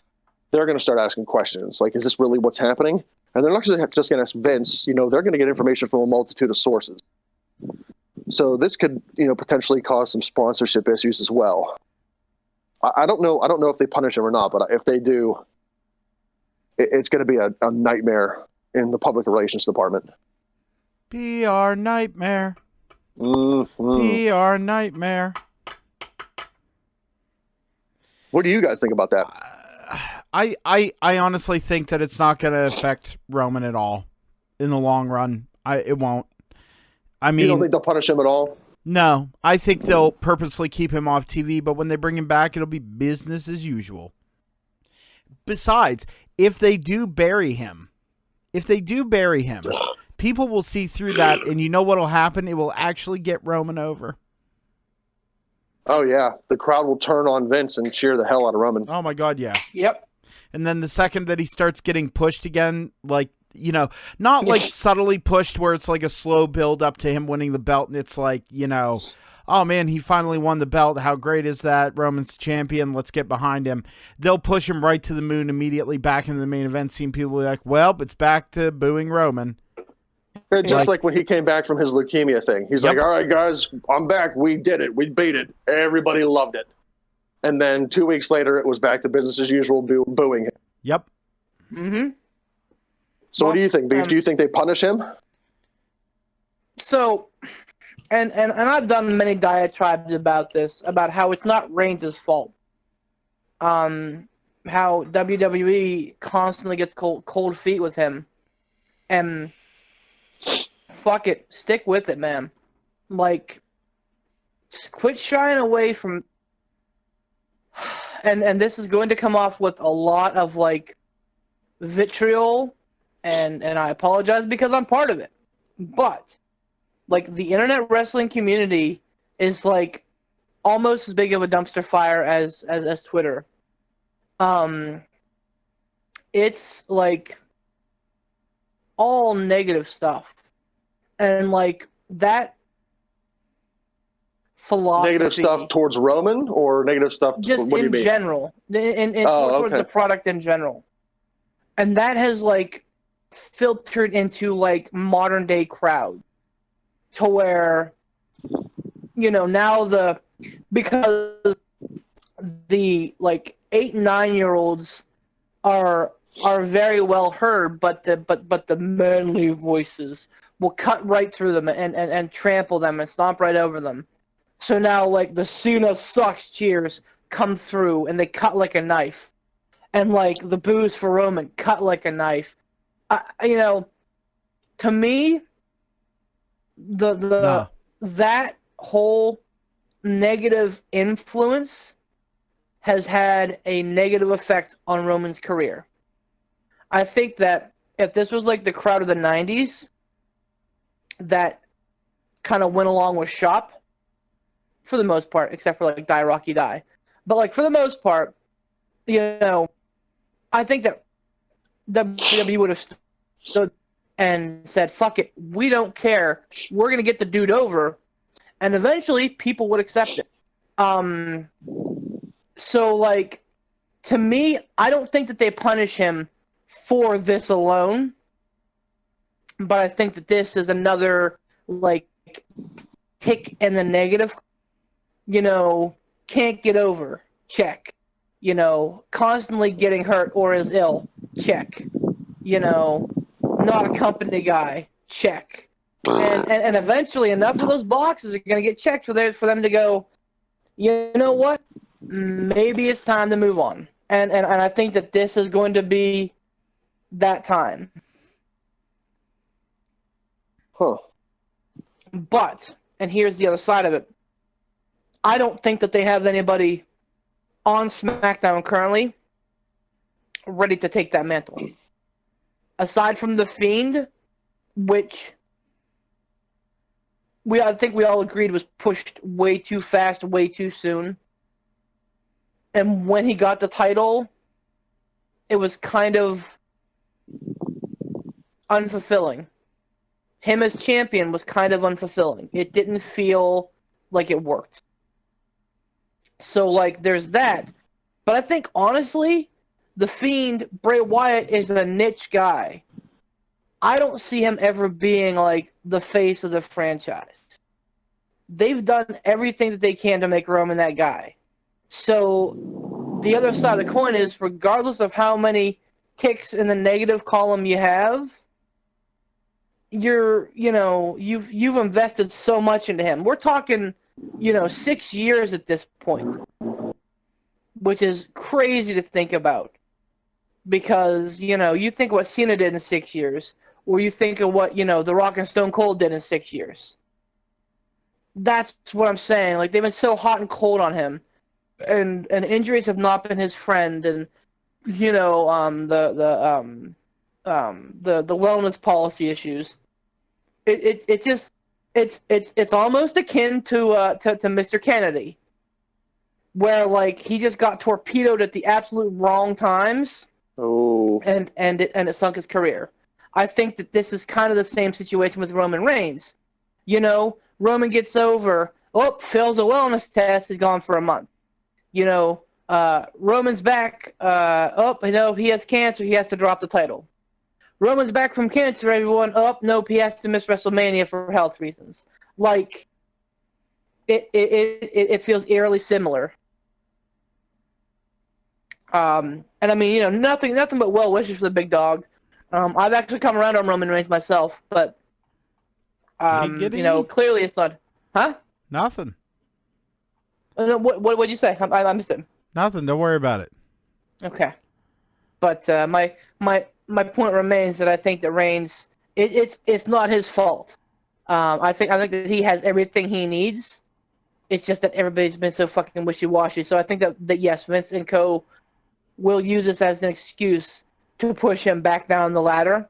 C: they're going to start asking questions. Like, is this really what's happening? And they're not just going to ask Vince. You know, they're going to get information from a multitude of sources. So this could, you know, potentially cause some sponsorship issues as well. I don't know if they punish him or not, but if they do, it's going to be a nightmare in the public relations department.
A: PR nightmare.
C: Mm-hmm.
A: PR nightmare.
C: What do you guys think about that?
A: I honestly think that it's not going to affect Roman at all in the long run. It won't. I mean,
C: you don't think they'll punish him at all?
A: No, I think they'll purposely keep him off TV, but when they bring him back, it'll be business as usual. Besides, if they do bury him, people will see through that, and you know what will happen? It will actually get Roman over.
C: Oh, yeah. The crowd will turn on Vince and cheer the hell out of Roman.
A: Oh, my God, yeah.
D: Yep.
A: And then the second that he starts getting pushed again, like, you know, not like subtly pushed where it's like a slow build up to him winning the belt, and it's like, you know, oh, man, he finally won the belt. How great is that? Roman's champion. Let's get behind him. They'll push him right to the moon immediately back into the main event scene. People will be like, well, it's back to booing Roman.
C: Just like when he came back from his leukemia thing. He's like, all right, guys, I'm back. We did it. We beat it. Everybody loved it. And then 2 weeks later, it was back to business as usual, booing him.
A: Yep.
D: Mm-hmm.
C: So what do you think, Beef? Do you think they punish him?
D: So, and I've done many diatribes about this, about how it's not Reigns' fault. How WWE constantly gets cold feet with him. And fuck it. Stick with it, man. Like, quit shying away from... And this is going to come off with a lot of, like, vitriol, and I apologize because I'm part of it. But, like, the internet wrestling community is, like, almost as big of a dumpster fire as Twitter. It's, like, all negative stuff. And, like, that philosophy...
C: Negative stuff towards Roman, or negative stuff
D: just
C: what do you mean?
D: General. Towards the product in general. And that has, like, filtered into, like, modern day crowd, to where, you know, now because the, like, 8 and 9-year-olds are very well heard, but the manly voices will cut right through them and trample them and stomp right over them. So now, like, the Cena sucks cheers come through, and they cut like a knife. And, like, the boos for Roman cut like a knife. You know, to me, that whole negative influence has had a negative effect on Roman's career. I think that if this was like the crowd of the 90s that kind of went along with shop, for the most part, except for like Die Rocky Die. But like for the most part, I think that WWE would have stood and said, "Fuck it, we don't care. We're gonna get the dude over," and eventually people would accept it. So like, to me, I don't think that they punish him for this alone, but I think that this is another like tick in the negative. Can't get over, check. Constantly getting hurt or is ill, check. Not a company guy, check. And eventually enough of those boxes are going to get checked for them to go, you know what? Maybe it's time to move on. And I think that this is going to be that time.
C: Huh.
D: But, and here's the other side of it, I don't think that they have anybody on SmackDown currently ready to take that mantle. Aside from The Fiend, which I think we all agreed was pushed way too fast, way too soon. And when he got the title, it was kind of unfulfilling. Him as champion was kind of unfulfilling. It didn't feel like it worked. So, like, there's that. But I think, honestly, The Fiend, Bray Wyatt, is a niche guy. I don't see him ever being, like, the face of the franchise. They've done everything that they can to make Roman that guy. So, the other side of the coin is, regardless of how many ticks in the negative column you have, you've invested so much into him. We're talking 6 years at this point, which is crazy to think about. Because, you think what Cena did in 6 years, or you think of what, The Rock and Stone Cold did in 6 years. That's what I'm saying. Like, they've been so hot and cold on him, and injuries have not been his friend, and the wellness policy issues. It's almost akin to Mr. Kennedy, where like he just got torpedoed at the absolute wrong times.
C: Oh.
D: And it sunk his career. I think that this is kind of the same situation with Roman Reigns. Roman gets over, fails a wellness test, he's gone for a month. Roman's back, he has cancer, he has to drop the title. Roman's back from cancer, everyone. Nope, he has to miss WrestleMania for health reasons. Like, it feels eerily similar. And I mean, nothing but well wishes for the big dog. I've actually come around on Roman Reigns myself, but clearly it's not. Huh?
A: Nothing.
D: What'd you say? I missed it.
A: Nothing. Don't worry about it.
D: Okay, but my point remains that I think that Reigns, it's not his fault. I think that he has everything he needs. It's just that everybody's been so fucking wishy-washy. So I think that yes, Vince and co. will use this as an excuse to push him back down the ladder.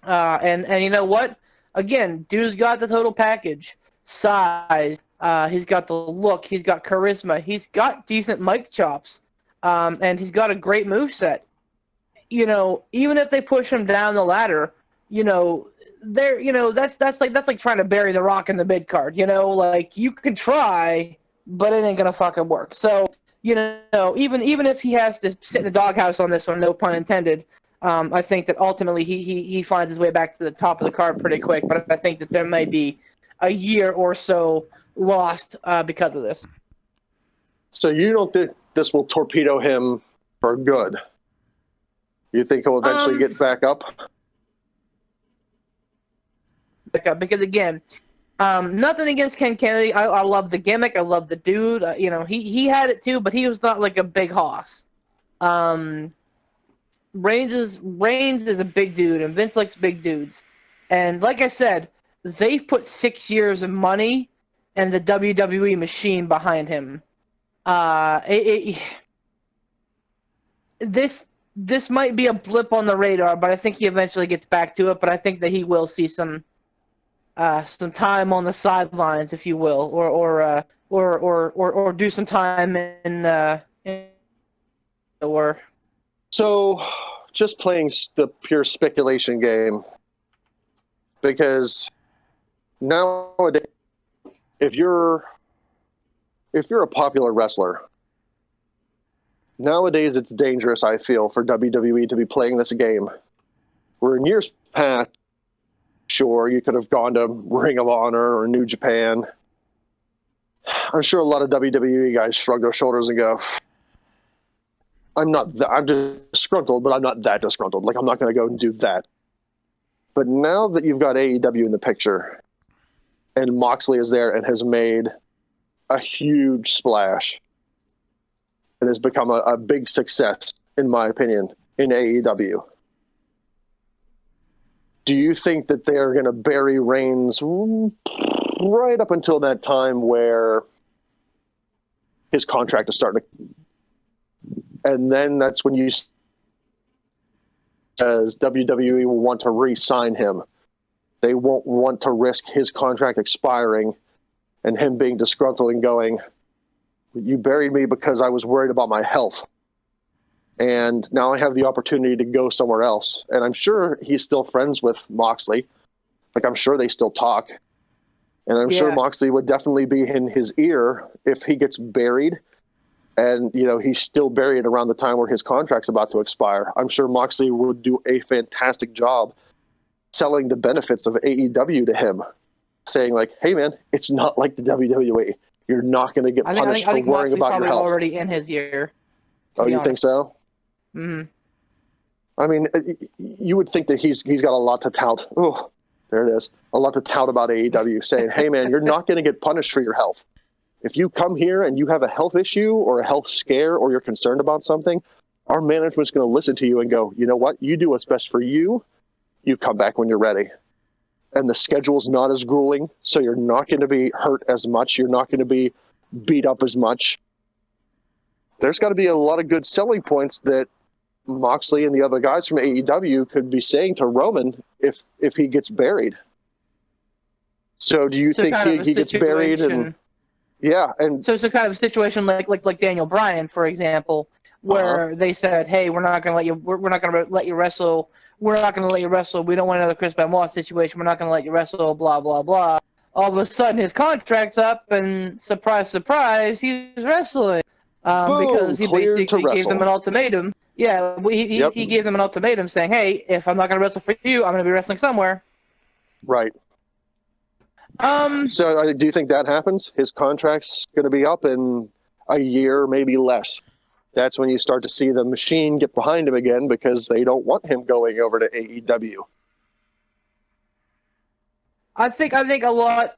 D: And you know what? Again, dude's got the total package. Size. He's got the look. He's got charisma. He's got decent mic chops. And he's got a great moveset. Even if they push him down the ladder, that's like trying to bury the Rock in the mid card. Like you can try, but it ain't gonna fucking work. So even if he has to sit in a doghouse on this one, no pun intended, I think that ultimately he finds his way back to the top of the card pretty quick. But I think that there may be a year or so lost because of this.
C: So you don't think this will torpedo him for good? You think he'll eventually get back up?
D: Because again, nothing against Ken Kennedy. I love the gimmick. I love the dude. He had it too, but he was not like a big hoss. Reigns is a big dude, and Vince likes big dudes. And like I said, they've put 6 years of money and the WWE machine behind him. This might be a blip on the radar, but I think he eventually gets back to it. But I think that he will see some time on the sidelines, if you will, or or do some time or
C: So, just playing the pure speculation game, because nowadays, if you're a popular wrestler, nowadays it's dangerous, I feel, for WWE to be playing this game. Where in years past, sure, you could have gone to Ring of Honor or New Japan. I'm sure a lot of WWE guys shrug their shoulders and go, I'm disgruntled, but I'm not that disgruntled. Like, I'm not going to go and do that. But now that you've got AEW in the picture, and Moxley is there and has made a huge splash, and has become a big success, in my opinion, in AEW, do you think that they're going to bury Reigns right up until that time where his contract is starting to... And then that's when as WWE will want to re-sign him. They won't want to risk his contract expiring and him being disgruntled and going, you buried me because I was worried about my health. And now I have the opportunity to go somewhere else. And I'm sure he's still friends with Moxley. Like, I'm sure they still talk. And I'm sure Moxley would definitely be in his ear if he gets buried. And, he's still buried around the time where his contract's about to expire. I'm sure Moxley would do a fantastic job selling the benefits of AEW to him, saying like, hey, man, it's not like the WWE. You're not going to get punished for worrying about your health.
D: Already in his ear.
C: Oh, you think so?
D: Mm-hmm.
C: I mean, you would think that he's got a lot to tout. Oh, there it is. A lot to tout about AEW, saying, hey, man, you're not going to get punished for your health. If you come here and you have a health issue or a health scare or you're concerned about something, our management's going to listen to you and go, you know what? You do what's best for you. You come back when you're ready. And the schedule's not as grueling, so you're not going to be hurt as much. You're not going to be beat up as much. There's got to be a lot of good selling points that Moxley and the other guys from AEW could be saying to Roman if he gets buried. So do you think he gets buried? And
D: so it's a kind of a situation like Daniel Bryan, for example, where they said, "Hey, we're not going to let you. We're not going to let you wrestle. We're not going to let you wrestle. We don't want another Chris Benoit situation. We're not going to let you wrestle. Blah blah blah." All of a sudden, his contract's up, and surprise, surprise, he's wrestling because he basically gave them an ultimatum. Yeah, he gave them an ultimatum saying, "Hey, if I'm not going to wrestle for you, I'm going to be wrestling somewhere."
C: Right. So do you think that happens? His contract's going to be up in a year, maybe less. That's when you start to see the machine get behind him again because they don't want him going over to AEW.
D: I think that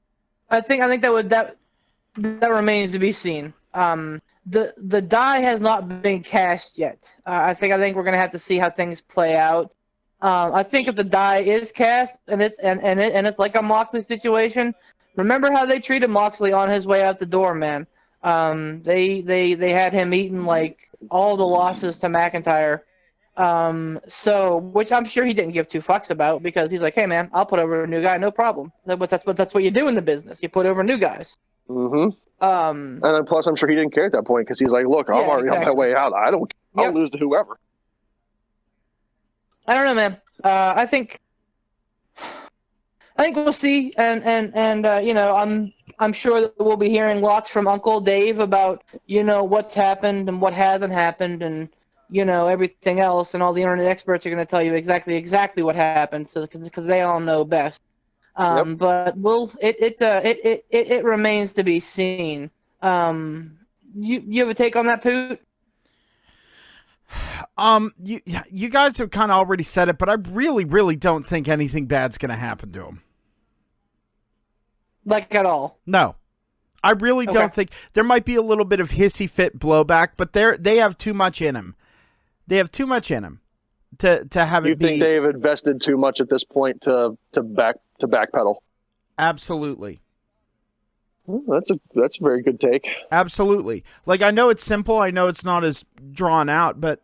D: remains to be seen. The die has not been cast yet. I think we're going to have to see how things play out. I think if the die is cast and it's like a Moxley situation, remember how they treated Moxley on his way out the door, man. They had him eating like all the losses to McIntyre. Which I'm sure he didn't give two fucks about because he's like, hey man, I'll put over a new guy, no problem. That's what you do in the business. You put over new guys.
C: Mm-hmm. And plus, I'm sure he didn't care at that point because he's like, look, I'm already on my way out. I'll lose to whoever.
D: I don't know, man. I think we'll see, and I'm sure that we'll be hearing lots from Uncle Dave about what's happened and what hasn't happened, and everything else, and all the internet experts are going to tell you exactly what happened, so because they all know best. But it remains to be seen. You have a take on that, Poot?
A: You guys have kind of already said it, but I really, really don't think anything bad's going to happen to him.
D: Like at all?
A: No. I really don't think. There might be a little bit of hissy fit blowback, but they have too much in him. They have too much in him to have it be. You
C: think they've invested too much at this point to backpedal?
A: Absolutely.
C: That's a very good take.
A: Absolutely. Like, I know it's simple. I know it's not as drawn out, but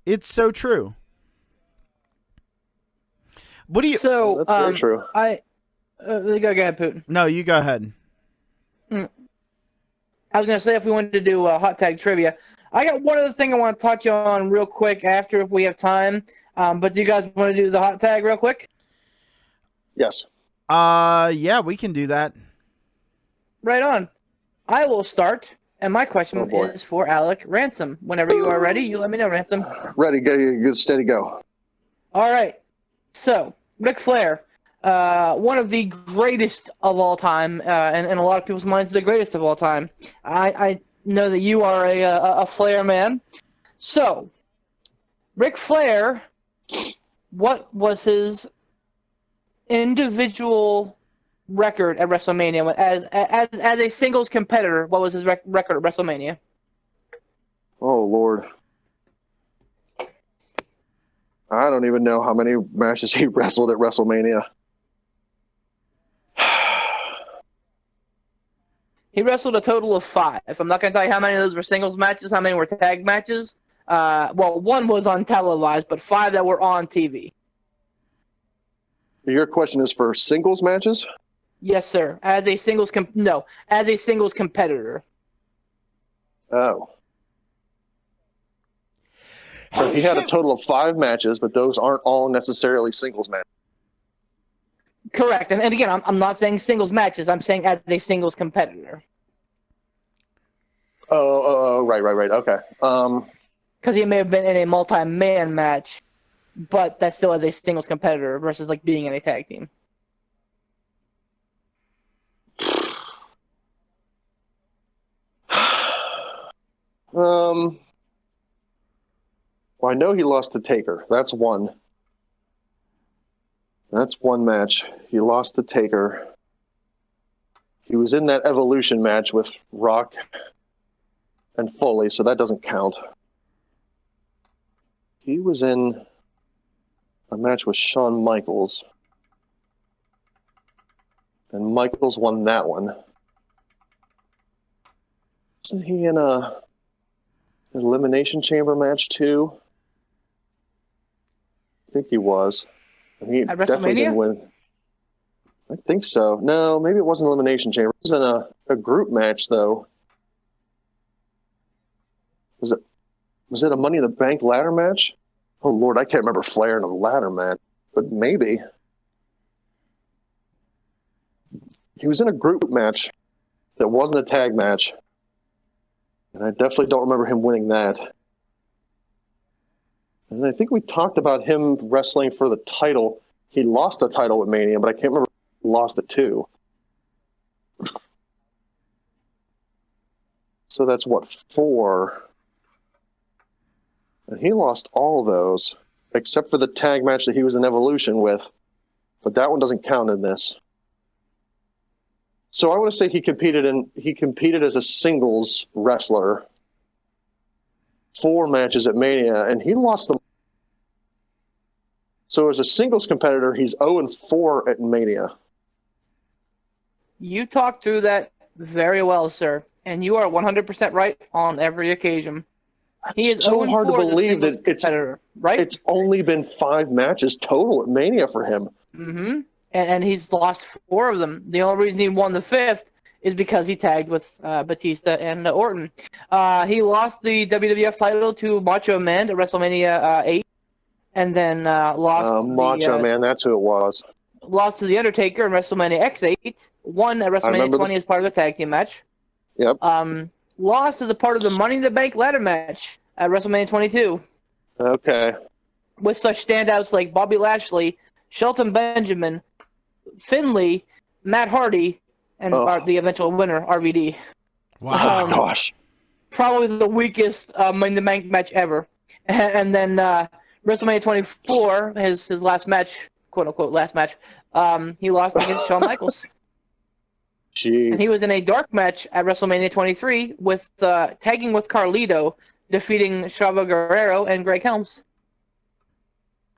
A: it's so true. What do you?
D: So
C: that's very true.
D: Go ahead, Putin.
A: No, you go ahead.
D: I was going to say if we wanted to do hot tag trivia. I got one other thing I want to touch on real quick after if we have time. But do you guys want to do the hot tag real quick?
C: Yes.
A: Yeah, we can do that.
D: Right on. I will start, and my question
C: boy.
D: is for Alec Ransom. Whenever you are ready, you let me know, Ransom.
C: Ready, good, steady, go.
D: All right. So, Ric Flair, one of the greatest of all time, and in a lot of people's minds, the greatest of all time. I know that you are a Flair man. So, Ric Flair, what was his individual record at WrestleMania as a singles competitor? What was his record at WrestleMania?
C: Oh Lord, I don't even know how many matches he wrestled at WrestleMania.
D: He wrestled a total of 5. I'm not going to tell you how many of those were singles matches, how many were tag matches. Well, 1 was untelevised, but 5 that were on TV.
C: Your question is for singles matches?
D: Yes, sir. As a singles competitor.
C: Oh. So he had a total of 5 matches, but those aren't all necessarily singles matches.
D: Correct. And again, I'm not saying singles matches. I'm saying as a singles competitor.
C: Oh, right. Okay.
D: Because he may have been in a multi-man match, but that's still as a singles competitor versus like being in a tag team.
C: Well, I know he lost to Taker. That's one. That's one match. He lost to Taker. He was in that Evolution match with Rock and Foley, so that doesn't count. He was in a match with Shawn Michaels. And Michaels won that one. Wasn't he in a Elimination Chamber match too? I think he was. And he
D: At
C: definitely didn't
D: WrestleMania?
C: win. I think so. No, maybe it wasn't Elimination Chamber. It was in a group match though. Was it a Money in the Bank ladder match? Oh Lord, I can't remember Flair in a ladder match, but maybe. He was in a group match that wasn't a tag match. And I definitely don't remember him winning that. And I think we talked about him wrestling for the title. He lost the title at Mania, but I can't remember who he lost it to. So that's what, 4? And he lost all those, except for the tag match that he was in Evolution with. But that one doesn't count in this. So I want to say he competed as a singles wrestler 4 matches at Mania, and he lost them. So as a singles competitor, he's 0-4 at Mania.
D: You talked through that very well, sir, and you are 100% right on every occasion. He is
C: so hard to
D: 0-4 as a
C: believe
D: singles
C: that it's
D: competitor, right?
C: It's only been 5 matches total at Mania for him.
D: Mm-hmm. And he's lost 4 of them. The only reason he won the 5th is because he tagged with Batista and Orton. He lost the WWF title to Macho Man at WrestleMania 8, and then lost
C: Macho Man, that's who it was.
D: Lost to The Undertaker in WrestleMania X8, won at WrestleMania 20 as part of the tag team match.
C: Yep.
D: Lost as a part of the Money in the Bank ladder match at WrestleMania 22.
C: Okay.
D: With such standouts like Bobby Lashley, Shelton Benjamin, Finlay, Matt Hardy, and the eventual winner, RVD.
A: Wow.
C: Gosh.
D: Probably the weakest Money in the Bank match ever. And then WrestleMania 24, his last match, quote-unquote last match, he lost against Shawn Michaels.
C: Jeez.
D: And he was in a dark match at WrestleMania 23 with tagging with Carlito, defeating Chavo Guerrero and Greg Helms.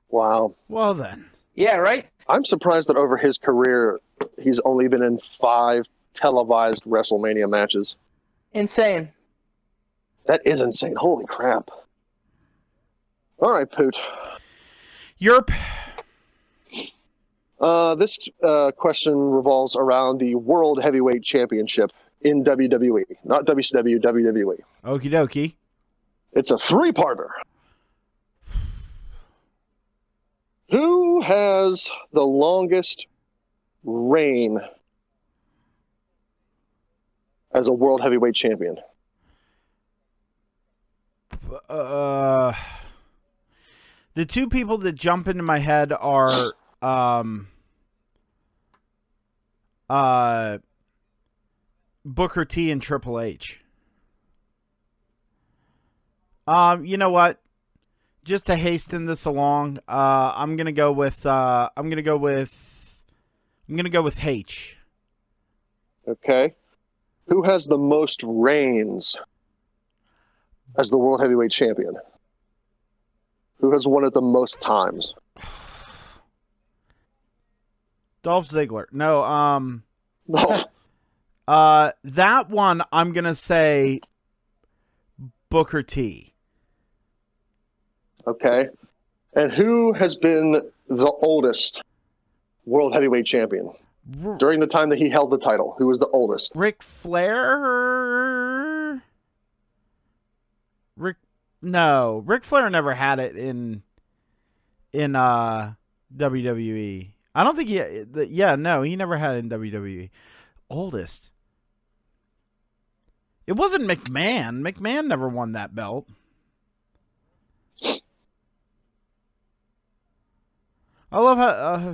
C: Wow.
A: Well then.
D: Yeah, right?
C: I'm surprised that over his career, he's only been in 5 televised WrestleMania matches.
D: Insane.
C: That is insane. Holy crap. All right, Poot.
A: Europe.
C: This question revolves around the World Heavyweight Championship in WWE, not WCW, WWE.
A: Okie dokie.
C: It's a three-parter. Who has the longest reign as a world heavyweight champion?
A: The two people that jump into my head are Booker T and Triple H. You know what? Just to hasten this along, I'm gonna go with H.
C: Okay. Who has the most reigns as the world heavyweight champion? Who has won it the most times?
A: Dolph Ziggler. No,
C: No.
A: that one I'm gonna say Booker T.
C: Okay. And who has been the oldest world heavyweight champion during the time that he held the title? Who was the oldest?
A: Ric Flair? Ric Flair never had it in WWE. I don't think he never had it in WWE. Oldest. It wasn't McMahon. McMahon never won that belt. I love how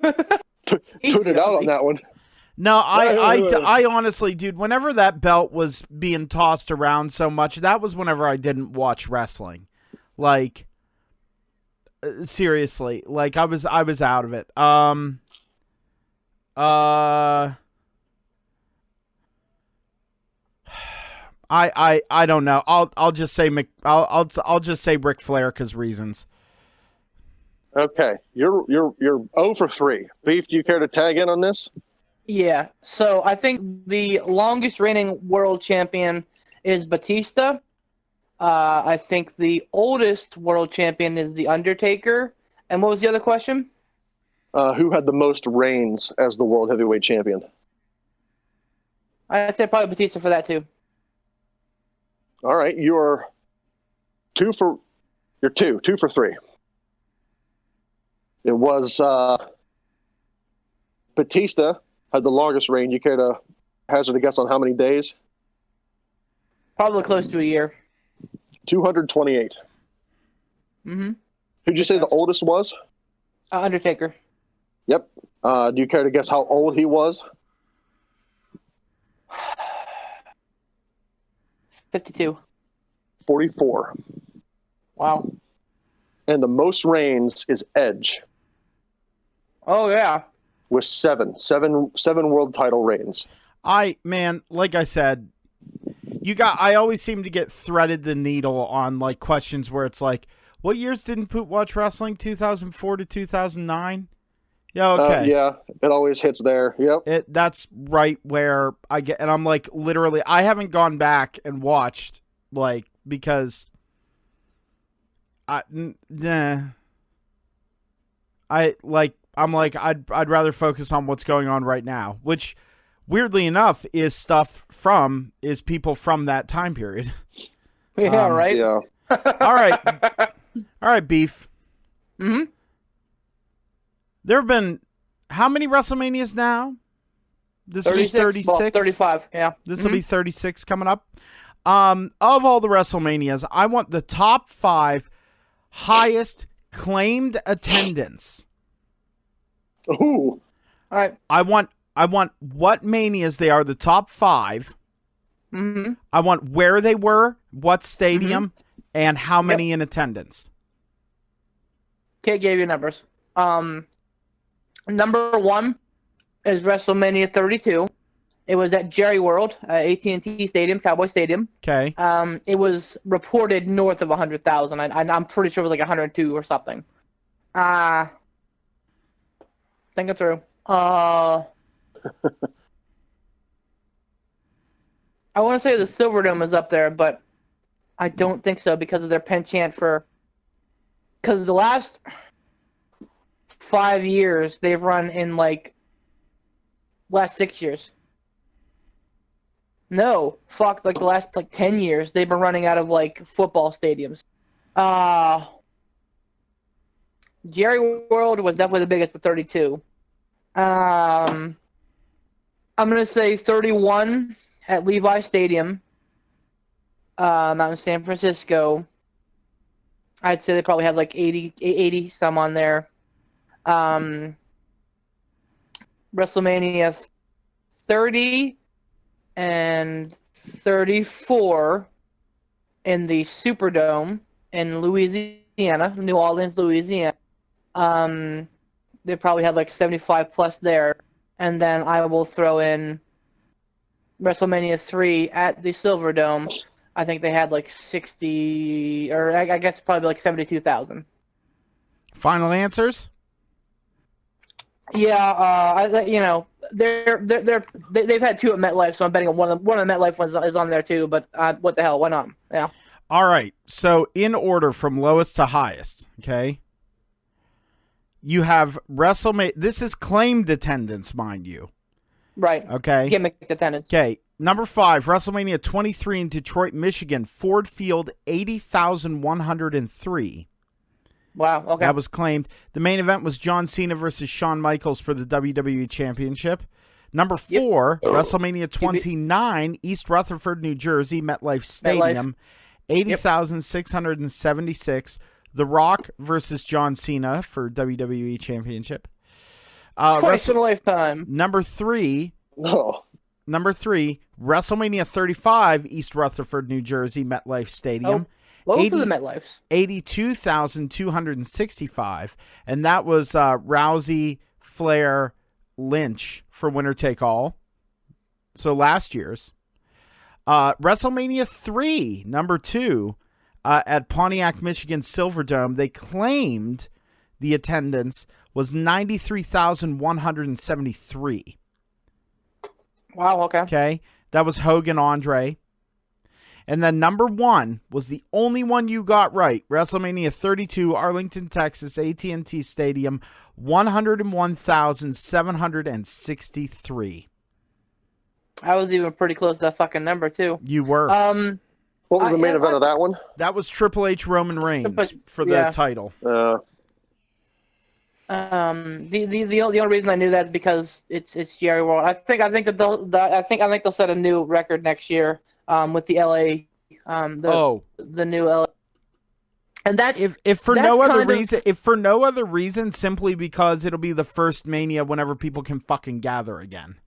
C: Put it out on that one.
A: No, I honestly, dude, whenever that belt was being tossed around so much, that was whenever I didn't watch wrestling. Like, seriously, like I was out of it. I don't know. I'll just say I'll just say Ric Flair because reasons.
C: Okay, you're 0 for 3. Beef, do you care to tag in on this?
D: Yeah, so I think the longest reigning world champion is Batista. I think the oldest world champion is The Undertaker. And what was the other question?
C: Who had the most reigns as the world heavyweight champion?
D: I'd say probably Batista for that too.
C: All right, you're 2 for 3. It was Batista had the longest reign. You care to hazard a guess on how many days?
D: Probably close to a year.
C: 228.
D: Mm-hmm.
C: Who'd you say the oldest was?
D: Undertaker.
C: Yep. Do you care to guess how old he was?
D: 52.
C: 44.
D: Wow.
C: And the most reigns is Edge
D: Oh, yeah.
C: with seven world title reigns.
A: Like I said, I always seem to get threaded the needle on like questions where it's like, what years didn't Poot watch wrestling? 2004 to 2009? Yeah, okay.
C: Yeah, it always hits there. Yep.
A: That's right where I get, and I'm like, literally, I haven't gone back and watched, like, because I'm like, I'd rather focus on what's going on right now, which weirdly enough is people from that time period.
D: Yeah, right?
C: Yeah.
A: All right, Beef.
D: Mm-hmm.
A: There have been how many WrestleManias now? This will be 36.
D: Well, 35, yeah.
A: This will be 36 coming up. Of all the WrestleManias, I want the top 5 highest claimed attendance.
C: Ooh.
D: All right.
A: I want what manias they are, the top 5.
D: Mm-hmm.
A: I want where they were, what stadium, and how many in attendance.
D: Kate gave you numbers. Number 1 is WrestleMania 32. It was at Jerry World, AT&T Stadium, Cowboy Stadium.
A: Okay.
D: It was reported north of 100,000. I'm pretty sure it was like 102 or something. Think it through. I want to say the Silverdome is up there, but I don't think so because of their penchant for. Because the last 5 years they've run in like last 6 years. No, fuck, like the last 10 years, they've been running out of football stadiums. Jerry World was definitely the biggest at 32. I'm gonna say 31 at Levi Stadium, out in San Francisco. I'd say they probably had 80 some on there. WrestleMania 30 and 34 in the Superdome in Louisiana, New Orleans, Louisiana. They probably had 75 plus there. And then I will throw in WrestleMania 3 at the Silverdome. I think they had 60, or I guess probably 72,000.
A: Final answers?
D: Yeah, they've had two at MetLife, so I'm betting on one of the MetLife ones is on there too. But what the hell? Why not? Yeah.
A: All right. So in order from lowest to highest, okay. You have WrestleMania. This is claimed attendance, mind you.
D: Right.
A: Okay.
D: Gimmick attendance.
A: Okay. Number 5, WrestleMania 23 in Detroit, Michigan, Ford Field, 80,103.
D: Wow. Okay.
A: That was claimed. The main event was John Cena versus Shawn Michaels for the WWE Championship. Number 4, WrestleMania 29, East Rutherford, New Jersey, MetLife Stadium, 80,676. The Rock versus John Cena for WWE Championship.
D: Twice in a lifetime.
A: Number 3,
C: Oh.
A: WrestleMania 35, East Rutherford, New Jersey, MetLife Stadium.
D: Both of the MetLifes.
A: 82,265. And that was Rousey, Flair, Lynch for winner take all. So last year's. WrestleMania 3, number 2, at Pontiac, Michigan Silverdome. They claimed the attendance was 93,173.
D: Wow, okay.
A: Okay. That was Hogan Andre. And then number 1 was the only one you got right. WrestleMania 32, Arlington, Texas, AT&T Stadium, 101,763.
D: I was even pretty close to that fucking number too.
A: You were.
C: What was the main event of that one?
A: That was Triple H Roman Reigns for the title.
D: The only reason I knew that is because it's Jerry World. I think they'll set a new record next year with the LA the new LA. And that's
A: if for no other reason simply because it'll be the first Mania whenever people can fucking gather again.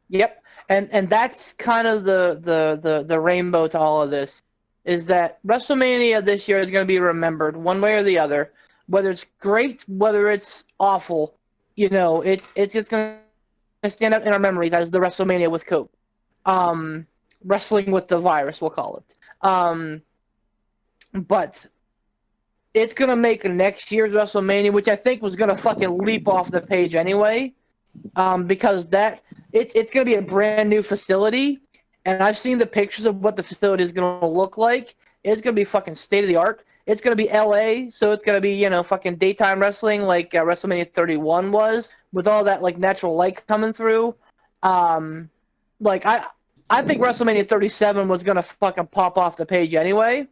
D: Yep. And that's kind of the rainbow to all of this is that WrestleMania this year is going to be remembered one way or the other. Whether it's great, whether it's awful, it's just going to stand up in our memories as the WrestleMania with Coke. Wrestling with the virus, we'll call it. But it's going to make next year's WrestleMania, which I think was going to fucking leap off the page anyway, because it's going to be a brand new facility, and I've seen the pictures of what the facility is going to look like. It's going to be fucking state of the art. It's going to be LA, so it's going to be, fucking daytime wrestling like WrestleMania 31 was, with all that natural light coming through. I think WrestleMania 37 was going to fucking pop off the page anyway,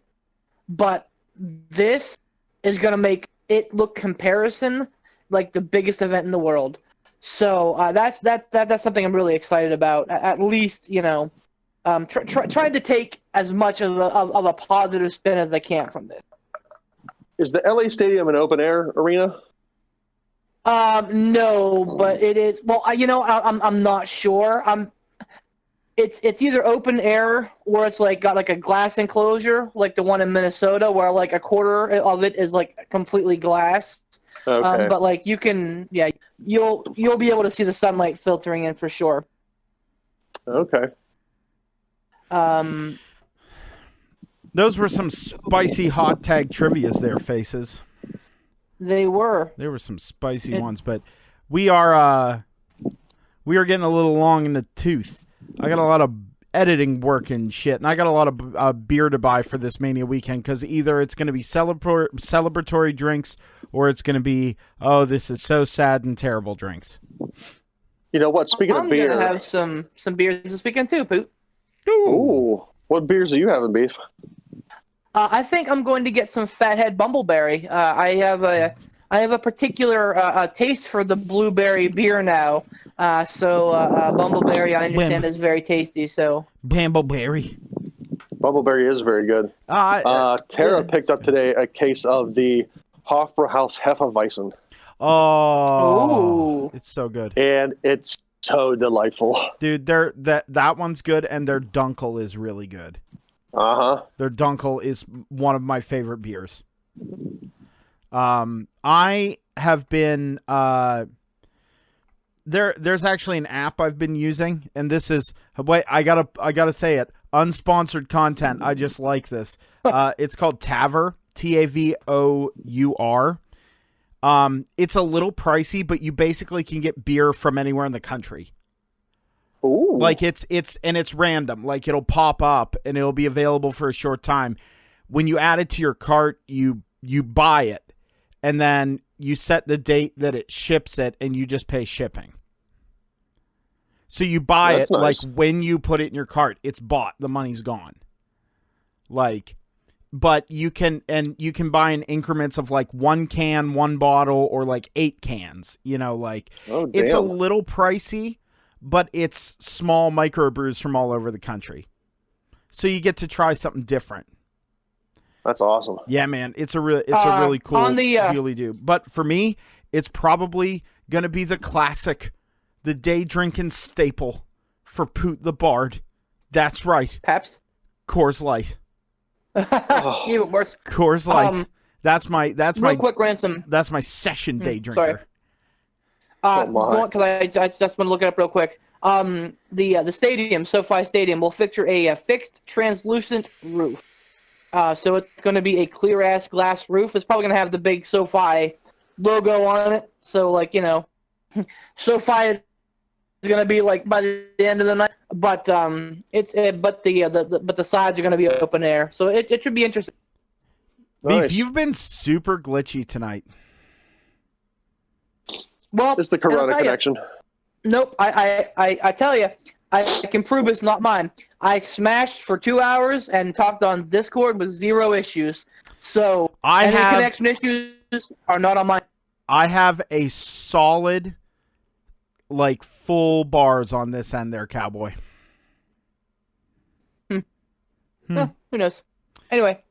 D: but this is going to make it look comparison like the biggest event in the world. So that's something I'm really excited about. At least, trying to take as much of a positive spin as I can from this.
C: Is the LA Stadium an open air arena?
D: No, but it is. Well, I'm not sure. It's either open air or it's got a glass enclosure, like the one in Minnesota, where a quarter of it is completely glass.
C: Okay.
D: But you can, you'll be able to see the sunlight filtering in for sure.
C: Okay.
A: Those were some spicy hot tag trivias there, Faces.
D: They were.
A: There were some spicy ones, but we are getting a little long in the tooth. I got a lot of editing work and shit, and I got a lot of beer to buy for this Mania weekend because either it's going to be celebratory drinks or it's going to be, oh, this is so sad and terrible drinks.
C: You know what? Speaking of
D: I'm
C: beer,
D: gonna have some beers this weekend too, Poot.
C: ooh, what beers are you having, Beef?
D: I think I'm going to get some Fathead Bumbleberry. I have a particular taste for the blueberry beer now. So Bumbleberry, I understand, is very tasty. So
A: Bambleberry.
C: Bumbleberry is very good. Tara picked up today a case of the Hofbrauhaus Hefeweizen,
A: Oh,
D: Ooh.
A: it's so good,
C: and it's so delightful.
A: dude. That one's good, and their Dunkel is really good. Their Dunkel is one of my favorite beers. I have been there's actually an app I've been using, and this is I gotta say it. Unsponsored content. I just like this. It's called Tavour, Tavour. It's a little pricey, but you basically can get beer from anywhere in the country.
C: Ooh.
A: Like it's random. Like it'll pop up and it'll be available for a short time. When you add it to your cart, you buy it, and then you set the date that it ships it, and you just pay shipping. So you buy
C: That's
A: it
C: nice.
A: like when you put it in your cart, it's bought. The money's gone. But you can buy in increments of like 1 can, 1 bottle, or like 8 cans.
C: Oh,
A: It's a
C: damn.
A: little pricey, but it's small microbrews from all over the country. So you get to try something different.
C: That's awesome.
A: Yeah, man, it's a really cool
D: on the,
A: dealy do. But for me, it's probably gonna be the classic, the day drinking staple for Poot the Bard. That's right,
D: Pabst.
A: Coors Light.
D: Even worse.
A: Coors Light. That's my
D: Real quick, Ransom.
A: that's my session day drinker.
D: Sorry.
C: my.
D: Because I just want to look it up real quick. The stadium, SoFi Stadium, will feature a fixed translucent roof. So it's going to be a clear ass glass roof. It's probably going to have the big SoFi logo on it. So SoFi is going to be like by the end of the night. But the sides are going to be open air. So it should be interesting.
C: Nice.
A: Beef, you've been super glitchy tonight.
D: Well,
C: It's the
D: and I'll
C: Corona
D: tell ya,
C: connection.
D: Nope. I tell you, I can prove it's not mine. I smashed for 2 hours and talked on Discord with 0 issues. So any connection issues are not on mine.
A: I have a solid, full bars on this end there, cowboy.
D: Well, who knows? Anyway,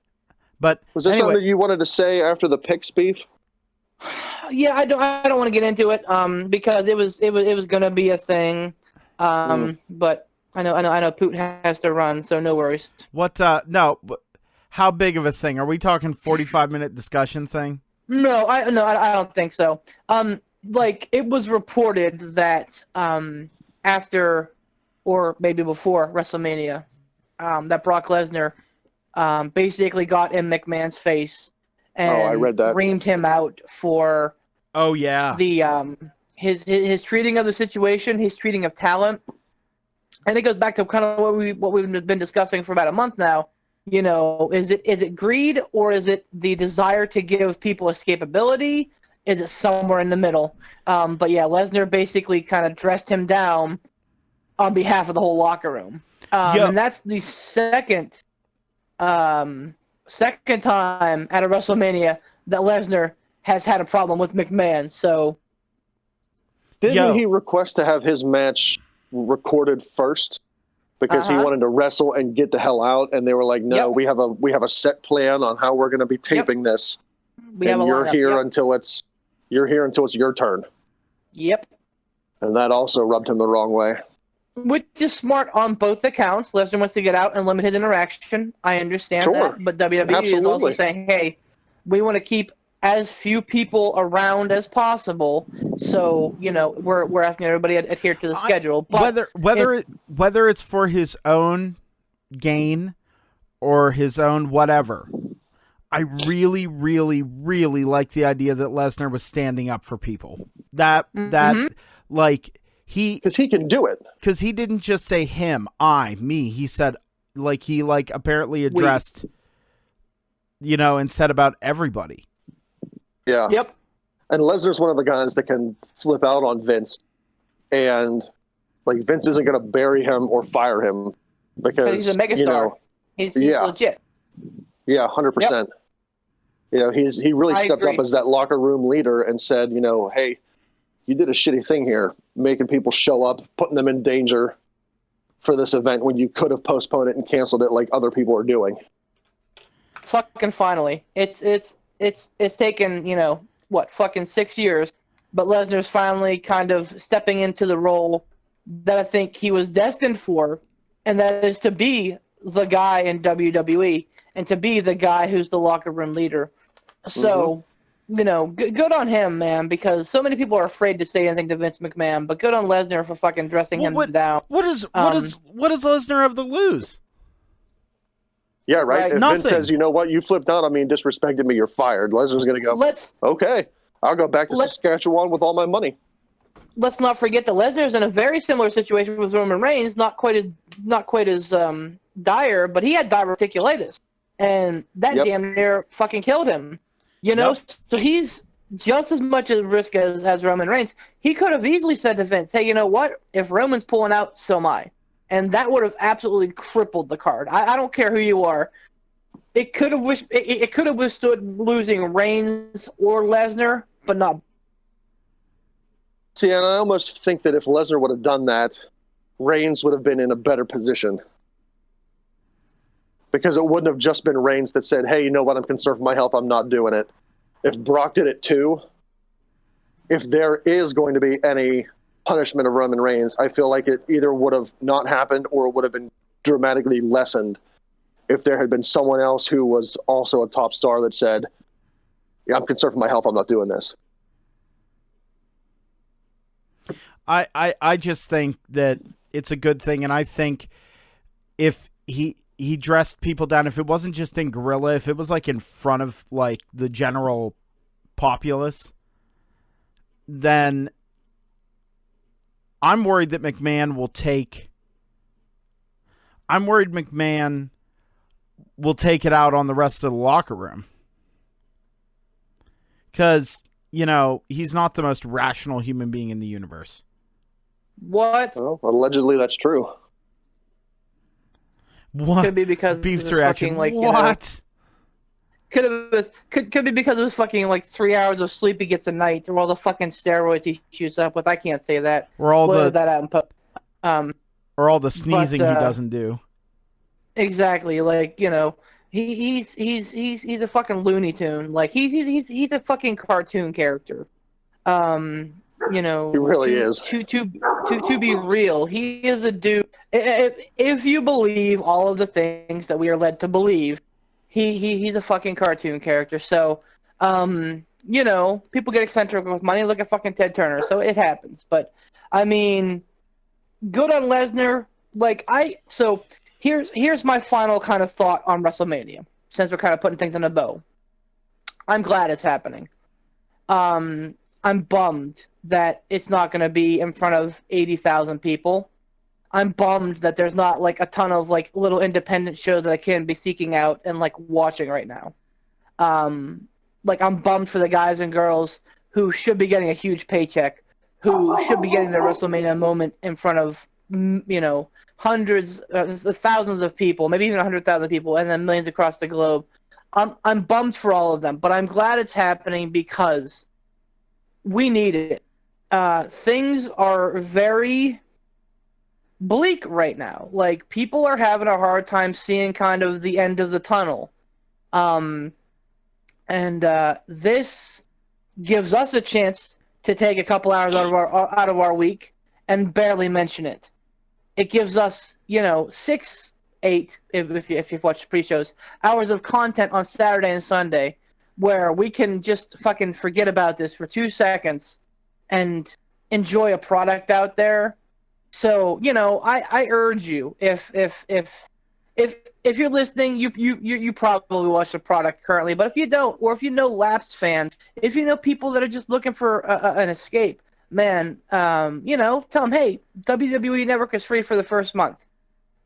A: But
C: Was there
A: anyway,
C: something you wanted to say after the picks, Beef?
D: yeah, I don't want to get into it because it was going to be a thing. But I know Poot has to run, so no worries.
A: what? No, how big of a thing? Are we talking 45-minute discussion thing?
D: No, I don't think so. It was reported that after or maybe before WrestleMania, that Brock Lesnar basically got in McMahon's face and
C: I read that.
D: reamed him out for
A: Oh yeah.
D: the his treating of the situation, his treating of talent. And it goes back to kind of what we've been discussing for about a month now. Is it greed or is it the desire to give people escapability? Is it somewhere in the middle? But yeah, Lesnar basically kind of dressed him down on behalf of the whole locker room. And that's the second time at a WrestleMania that Lesnar has had a problem with McMahon. So
C: Didn't he request to have his match recorded first because he wanted to wrestle and get the hell out? And they were like, "No,
D: Yep.
C: we have a set plan on how we're going to be taping this,
D: we have
C: and
D: a
C: you're
D: lineup.
C: here
D: Yep.
C: until it's your turn."
D: Yep.
C: And that also rubbed him the wrong way.
D: Which is smart on both accounts. Lesnar wants to get out and limit his interaction. I understand
C: Sure.
D: that. But WWE is also
C: Absolutely.
D: saying, hey, we want to keep as few people around as possible. So, we're asking everybody to adhere to the schedule. But
A: whether it's for his own gain or his own whatever, I really, really, really like the idea that Lesnar was standing up for people. That
C: Because he can do it.
A: because he didn't just say him, me. He said he apparently addressed, and said about everybody.
C: Yeah.
D: Yep.
C: And Lesnar's one of the guys that can flip out on Vince and like Vince isn't going to bury him or fire him because
D: he's a megastar.
C: You know,
D: he's
C: yeah.
D: legit.
C: Yeah, 100%. You know, he really stepped up as that locker room leader and said, you know, hey, you did a shitty thing here, making people show up, putting them in danger for this event when you could have postponed it and canceled it like other people are doing.
D: Fucking finally, it's taken, you know, what, fucking 6 years, but Lesnar's finally kind of stepping into the role that I think he was destined for, and that is to be the guy in WWE and to be the guy who's the locker room leader. So, you know, good on him, man, because so many people are afraid to say anything to Vince McMahon, but good on Lesnar for fucking dressing him down.
A: What does Lesnar have to lose?
C: Yeah, right. If
A: Nothing.
C: Vince says, you know what, you flipped out on me and disrespected me, you're fired. Lesnar's going to go, okay, I'll go back to Saskatchewan with all my money.
D: Let's not forget that Lesnar's in a very similar situation with Roman Reigns, not quite as dire, but he had diverticulitis, and that damn near fucking killed him. You know, so he's just as much at risk as Roman Reigns. He could have easily said to Vince, hey, you know what? If Roman's pulling out, so am I. And that would have absolutely crippled the card. I don't care who you are. It could have withstood losing Reigns or Lesnar, but not.
C: See, and I almost think that if Lesnar would have done that, Reigns would have been in a better position. Because it wouldn't have just been Reigns that said, hey, you know what, I'm concerned for my health, I'm not doing it. If Brock did it too, if there is going to be any punishment of Roman Reigns, I feel like it either would have not happened or it would have been dramatically lessened if there had been someone else who was also a top star that said, yeah, I'm concerned for my health, I'm not doing this.
A: I just think that it's a good thing, and I think if he dressed people down, if it wasn't just in Gorilla, if it was like in front of like the general populace, then I'm worried that McMahon will take it out on the rest of the locker room. Because, you know, he's not the most rational human being in the universe.
D: What?
C: Well, allegedly that's true.
A: What?
D: Could be because
A: Beef's
D: of his
A: reaction.
D: fucking, like,
A: What?
D: You know, could be because of his fucking like 3 hours of sleep he gets a night, or all the fucking steroids he shoots up with. I can't say that.
A: Or all
D: we'll edit that out and
A: or all the sneezing he doesn't do.
D: Exactly, like, you know, he's a fucking Looney Tune. Like he's a fucking cartoon character. You know,
C: he really is.
D: To be real, he is a dude. If you believe all of the things that we are led to believe, he's a fucking cartoon character. So, you know, people get eccentric with money. Look at fucking Ted Turner. So it happens. But I mean, good on Lesnar. So here's my final kind of thought on WrestleMania. Since we're kind of putting things in a bow, I'm glad it's happening. I'm bummed that it's not going to be in front of 80,000 people. I'm bummed that there's not like a ton of like little independent shows that I can be seeking out and like watching right now. Like I'm bummed for the guys and girls who should be getting a huge paycheck, who should be getting their WrestleMania moment in front of, you know, hundreds, thousands of people, maybe even 100,000 people, and then millions across the globe. I'm bummed for all of them, but I'm glad it's happening because we need it. Things are very bleak right now. Like, people are having a hard time seeing kind of the end of the tunnel. This gives us a chance to take a couple hours out of our week and barely mention it. It gives us, you know, 6, 8, if you've watched pre-shows, hours of content on Saturday and Sunday where we can just fucking forget about this for 2 seconds and enjoy a product out there. So, you know, I urge you, if you're listening, you probably watch the product currently, but if you don't, or if you know lapsed fans, if you know people that are just looking for an escape, man, you know, tell them, hey, WWE Network is free for the first month.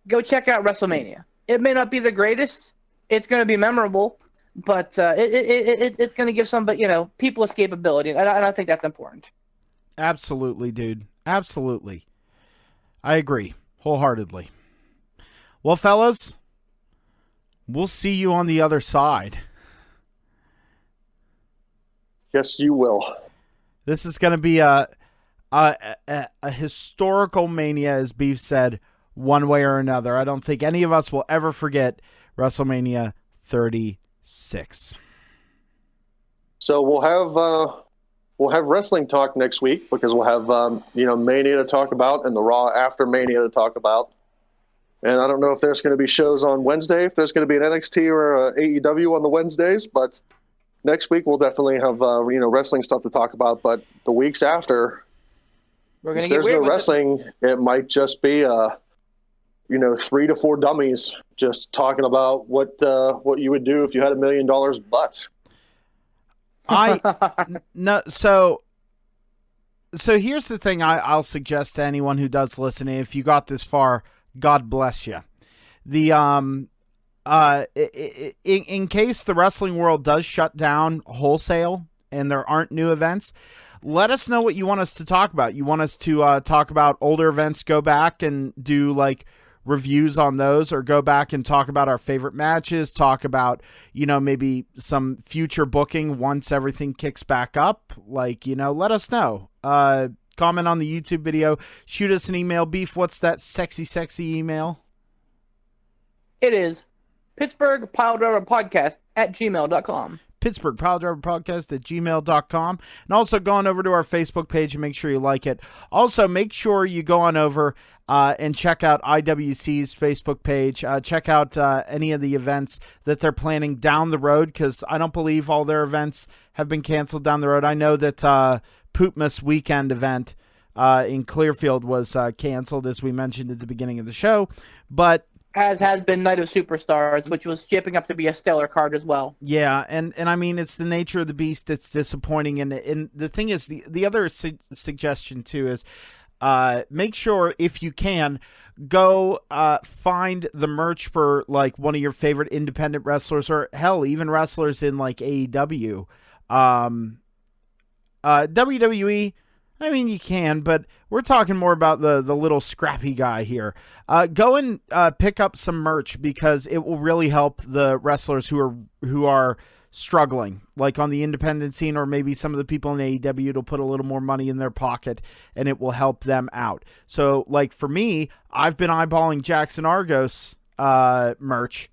D: Go check out WrestleMania. It may not be the greatest. It's going to be memorable, but it's going to give some, you know, people escapability, and I think that's important.
A: Absolutely, dude. Absolutely. I agree wholeheartedly. Well, fellas, we'll see you on the other side.
C: Yes, you will.
A: This is going to be a historical Mania, as Beef said, one way or another. I don't think any of us will ever forget WrestleMania 36.
C: So we'll have wrestling talk next week because we'll have Mania to talk about and the Raw after Mania to talk about. And I don't know if there's going to be shows on Wednesday, if there's going to be an NXT or a AEW on the Wednesdays, but next week we'll definitely have wrestling stuff to talk about. But the weeks after,
D: We're gonna
C: if
D: get
C: there's
D: weird
C: no
D: with
C: wrestling, it might just be 3 to 4 dummies just talking about what you would do if you had $1 million but.
A: No, so here's the thing I'll suggest to anyone who does listen. If you got this far, God bless you. The in case the wrestling world does shut down wholesale and there aren't new events, let us know what you want us to talk about. You want us to talk about older events, go back and do like reviews on those, or go back and talk about our favorite matches, talk about, maybe some future booking once everything kicks back up. Like, let us know. Comment on the YouTube video, shoot us an email. Beef, what's that sexy email?
D: It is Pittsburgh Piledriver Podcast at gmail.com.
A: Pittsburgh Piledriver Podcast at gmail.com. And also go on over to our Facebook page and make sure you like it. Also, make sure you go on over and check out IWC's Facebook page. Check out any of the events that they're planning down the road, because I don't believe all their events have been canceled down the road. I know that Poopmas weekend event in Clearfield was canceled, as we mentioned at the beginning of the show. But
D: as has been Night of Superstars, which was shaping up to be a stellar card as well.
A: Yeah, and I mean, it's the nature of the beast that's disappointing. And the thing is, the other suggestion, too, is make sure, if you can, go find the merch for, like, one of your favorite independent wrestlers, or, hell, even wrestlers in, like, AEW. WWE, I mean, you can, but we're talking more about the little scrappy guy here. Go and pick up some merch, because it will really help the wrestlers who are struggling, like on the independent scene, or maybe some of the people in AEW to put a little more money in their pocket, and it will help them out. So, like, for me, I've been eyeballing Jackson Argos merch,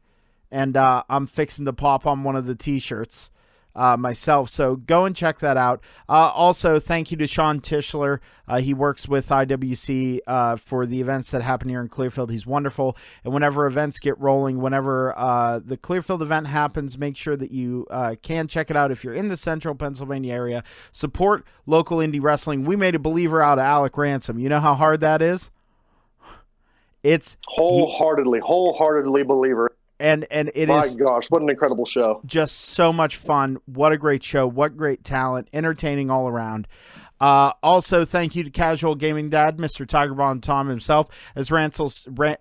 A: and I'm fixing to pop on one of the t-shirts myself, so go and check that out. Also, thank you to Sean Tischler. He works with IWC for the events that happen here in Clearfield. He's wonderful, and whenever events get rolling, whenever the Clearfield event happens, make sure that you can check it out. If you're in the central Pennsylvania area, support local indie wrestling. We made a believer out of Alec Ransom. You know how hard that is? It's
C: wholeheartedly believer.
A: And it
C: My
A: is,
C: gosh, what an incredible show.
A: Just so much fun. What a great show. What great talent. Entertaining all around. Also, thank you to Casual Gaming Dad, Mr. Tiger Bomb Tom himself. As Ransom said,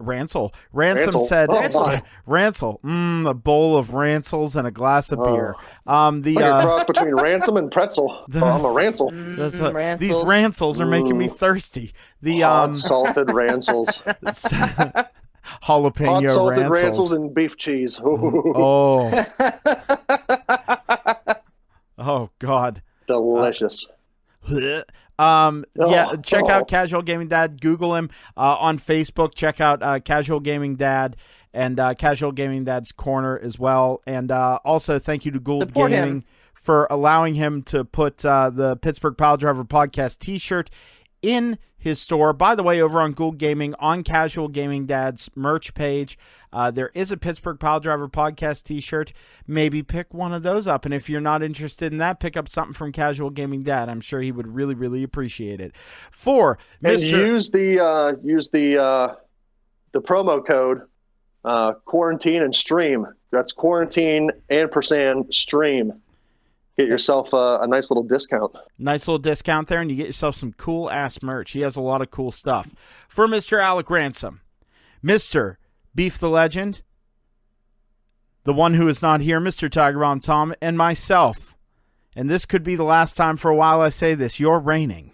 A: Ransel, a bowl of Ransels and a glass of beer.
C: It's like a cross between ransom and pretzel. I'm a ransel.
A: These Ransels are making me thirsty. The
C: hot salted ransels.
A: Jalapeno
C: hot salted
A: Ransels.
C: ransels and beef cheese.
A: Oh. Oh, God.
C: Delicious.
A: Yeah, check out Casual Gaming Dad. Google him on Facebook. Check out Casual Gaming Dad and Casual Gaming Dad's Corner as well. And also, thank you to Gould
D: Support
A: Gaming
D: him.
A: for allowing him to put the Pittsburgh Piledriver Podcast t-shirt in his store. By the way, over on Gould Gaming, on Casual Gaming Dad's merch page, there is a Pittsburgh Piledriver Podcast t-shirt. Maybe pick one of those up. And if you're not interested in that, pick up something from Casual Gaming Dad. I'm sure he would really, really appreciate it. For
C: and
A: Mr.
C: use the promo code quarantine and stream. That's quarantine and stream. Get yourself a nice little discount.
A: Nice little discount there, and you get yourself some cool-ass merch. He has a lot of cool stuff. For Mr. Alec Ransom, Mr. Beef the Legend, the one who is not here, Mr. Tiger Bomb Tom, and myself, and this could be the last time for a while I say this, you're reigning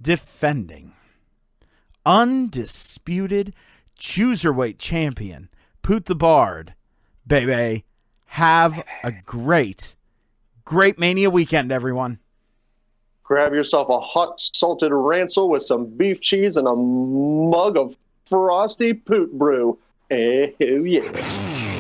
A: defending undisputed Cruiserweight champion, Poot the Bard. Baby, have a great Mania weekend, everyone.
C: Grab yourself a hot salted rancel with some beef cheese and a mug of frosty Poot brew. Oh, yes.